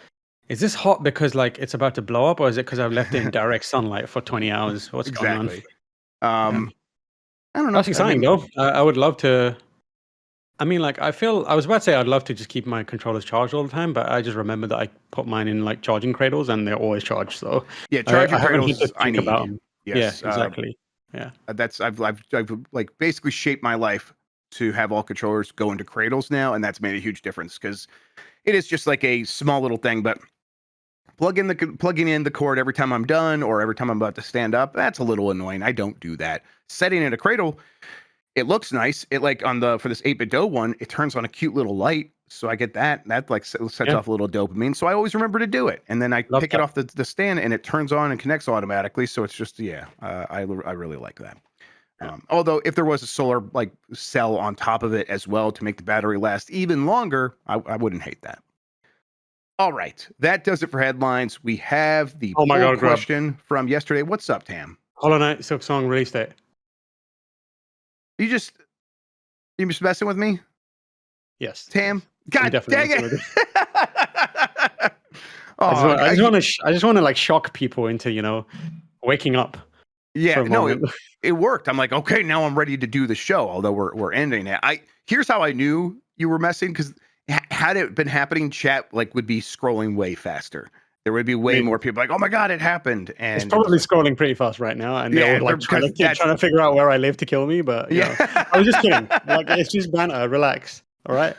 "Is this hot because like it's about to blow up, or is it because I've left it in direct sunlight for 20 hours? What's going on?" Exactly. Yeah, I don't know. that's I exciting mean, though. I would love to. I mean, like I was about to say I'd love to just keep my controllers charged all the time, but I just remember that I put mine in like charging cradles and they're always charged. So yeah, I charging haven't had to cradles I think need. about them. Yeah, Yes, exactly. Yeah. that's I've like basically shaped my life to have all controllers go into cradles now, and that's made a huge difference because it is just like a small little thing, but plugging in the cord every time I'm done or every time I'm about to stand up, that's a little annoying. I don't do that. Setting in a cradle, it looks nice. It like on the for this 8-bit dough one, it turns on a cute little light. So I get that. That like sets Yeah. off a little dopamine. So I always remember to do it. And then I Love pick it that. off the stand and it turns on and connects automatically. So it's just, yeah, I really like that. Yeah. Although if there was a solar like cell on top of it as well to make the battery last even longer, I wouldn't hate that. All right, that does it for headlines. We have the Oh my poll God, Grub. question from yesterday. What's up, Tam? Hollow Knight Silk Song release date. You just you just messing with me, Yes. Tam? I'm God definitely dang messing it! with it. I just want to like shock people into, waking up yeah, for a no, moment. it worked. I'm like, okay, now I'm ready to do the show. Although we're ending it. Here's how I knew you were messing because had it been happening, chat like would be scrolling way faster. There would be I way mean, more people like, oh my god, it happened, it's and it's probably like, scrolling pretty fast right now, and they're yeah, all like because that's trying to figure out where I live to kill me. But I was just kidding. Like yeah. it's just banter. Relax. All right.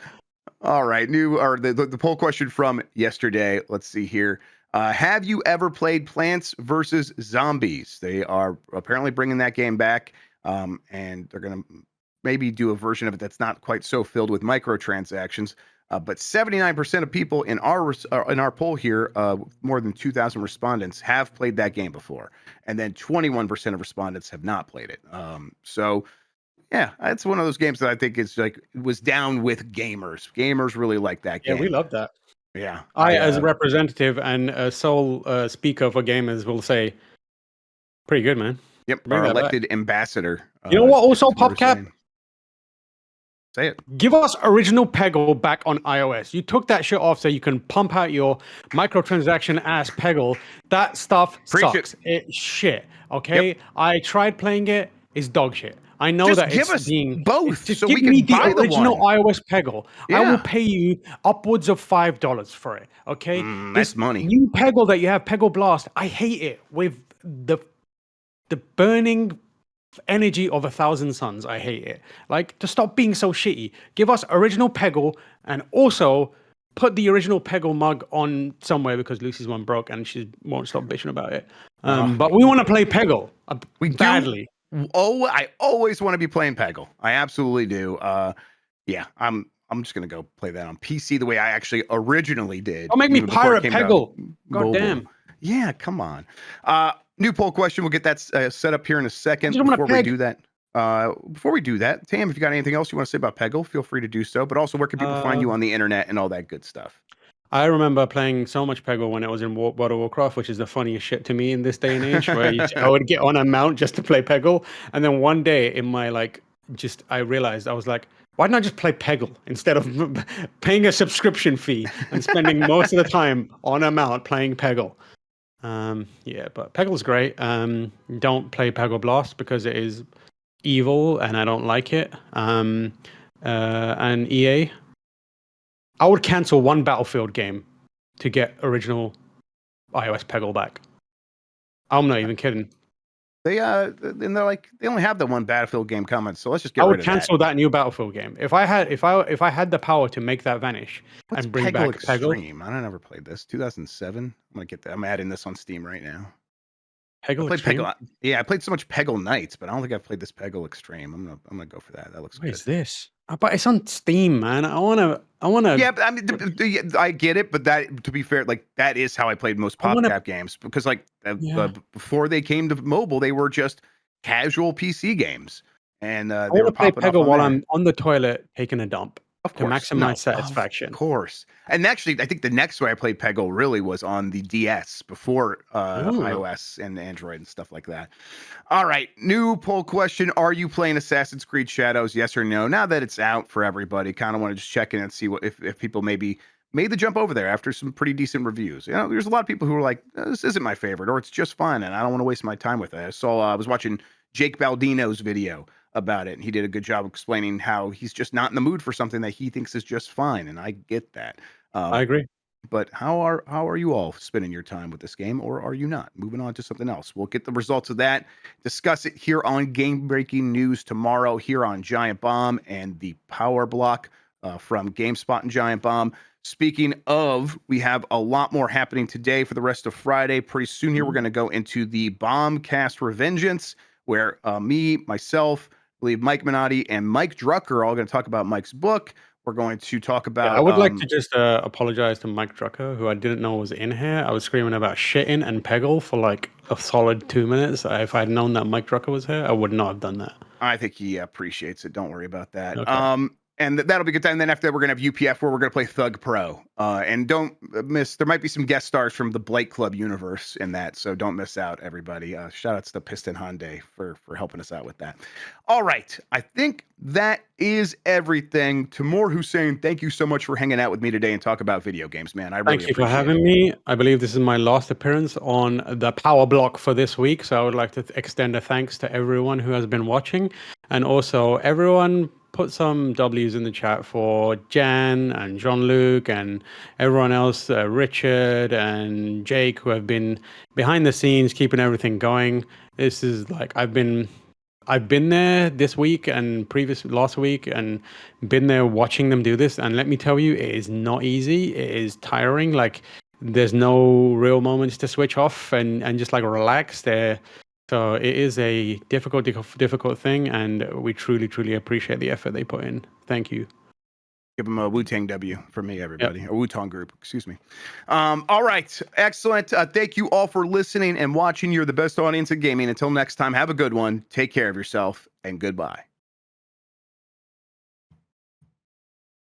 All right, new or the poll question from yesterday. Let's see here. Have you ever played Plants versus Zombies? They are apparently bringing that game back, and they're gonna maybe do a version of it that's not quite so filled with microtransactions. But 79% of people in our poll here, more than 2,000 respondents, have played that game before, and then 21% of respondents have not played it. So yeah, it's one of those games that I think is like it was down with gamers. Gamers really like that Yeah, we game. love that. Yeah, I, as a representative and a sole speaker for gamers, will say, pretty good, man. Yep, Bring our that back. elected ambassador. You know what? Also, Tamoor PopCap, Hussain. Say it. give us original Peggle back on iOS. You took that shit off so you can pump out your microtransaction ass Peggle. That stuff Preach it. sucks. It's shit. Yep. Okay, I tried playing it. It's dog shit. I know Just that give it's us being. both Just so give we me can the buy the original one. iOS Peggle. I will Yeah. pay you upwards of $5 for it. Okay, That's this money. new Peggle that you have, Peggle Blast, I hate it with the burning energy of 1,000 suns. I hate it. Like, to stop being so shitty. Give us original Peggle and also put the original Peggle mug on somewhere because Lucy's one broke and she won't stop bitching about it. But we want to play Peggle We do. badly. Oh, I always want to be playing Peggle. I absolutely do. Yeah, I'm just gonna go play that on PC the way I actually originally did, Don't make me even before it pirate came to Peggle. God mobile. damn. Yeah, come on. New poll question. We'll get that set up here in a I second. just want to Before we peg. do that, Tam, if you got anything else you want to say about Peggle, feel free to do so. But also, where can people find you on the internet and all that good stuff? I remember playing so much Peggle when it was in World of Warcraft, which is the funniest shit to me in this day and age, where I would get on a mount just to play Peggle. And then one day in my, I realized, I was like, why didn't I just play Peggle instead of paying a subscription fee and spending most of the time on a mount playing Peggle? Yeah, but Peggle's great. Don't play Peggle Blast because it is evil and I don't like it. And EA, I would cancel one Battlefield game to get original iOS Peggle back. I'm not even kidding. They and they're like they only have the one Battlefield game coming, so let's just get I rid would of cancel that. that new Battlefield game if I had the power to make that vanish What's and bring Peggle back Peggle. Extreme? I don't ever played this. 2007. I'm gonna get that. I'm adding this on Steam right now. I Peggle played Extreme. Peggle. Yeah, I played so much Peggle Knights, but I don't think I've played this Peggle Extreme. I'm gonna go for that. That looks What good. is this? But it's on Steam, man. I wanna. Yeah, but I mean, I get it, but that, to be fair, like that is how I played most I wanna. PopCap games because, like, Yeah. before they came to mobile, they were just casual PC games, and I they want were to play popping off Peggle on while there. I'm on the toilet taking a dump Of to course, maximize no, of satisfaction. course. And actually, I think the next way I played Peggle really was on the DS before Ooh. iOS and Android and stuff like that. All right, new poll question: are you playing Assassin's Creed Shadows? Yes or no? Now that it's out for everybody, kind of want to just check in and see what if people maybe made the jump over there after some pretty decent reviews. You know, there's a lot of people who are like, this isn't my favorite, or it's just fun, and I don't want to waste my time with it. I was watching Jake Baldino's video about it, and he did a good job explaining how he's just not in the mood for something that he thinks is just fine, and I get that. I Um, agree. but how are you all spending your time with this game, or are you not? Moving on to something else. We'll get the results of that, discuss it here on Game Breaking News tomorrow, here on Giant Bomb and the Power Block from GameSpot and Giant Bomb. Speaking of, we have a lot more happening today for the rest of Friday. Pretty soon here, we're going to go into the Bombcast Revengeance, where myself, I believe Mike Minotti and Mike Drucker are all going to talk about Mike's book. We're going to talk Yeah, I about would like to just apologize to Mike Drucker, who I didn't know was in here. I was screaming about shitting and Peggle for like a solid 2 minutes. If I'd known that Mike Drucker was here, I would not have done that. I think he appreciates it. Don't worry about that. Okay. And that'll be a good time. Then after that, we're gonna have UPF, where we're gonna play Thug Pro. And don't miss. There might be some guest stars from the Blake Club universe in that, so don't miss out, everybody. Shout outs to Piston Hyundai for helping us out with that. All right, I think that is everything. Tamoor Hussain, thank you so much for hanging out with me today and talk about video games, man. I really Thank you for appreciate having it. me. I believe this is my last appearance on the Power Block for this week. So I would like to extend a thanks to everyone who has been watching. And also, everyone put some W's in the chat for Jan and Jean-Luc and everyone else, Richard and Jake, who have been behind the scenes, keeping everything going. This is like, I've been there this week and last week and been there watching them do this. And let me tell you, it is not easy. It is tiring. Like, there's no real moments to switch off and just like relax there. So it is a difficult thing. And we truly, truly appreciate the effort they put in. Thank you. Give them a Wu-Tang W for me, everybody. Yep. Or Wu-Tang group, excuse me. All right, excellent. Thank you all for listening and watching. You're the best audience in gaming. Until next time, have a good one. Take care of yourself, and goodbye.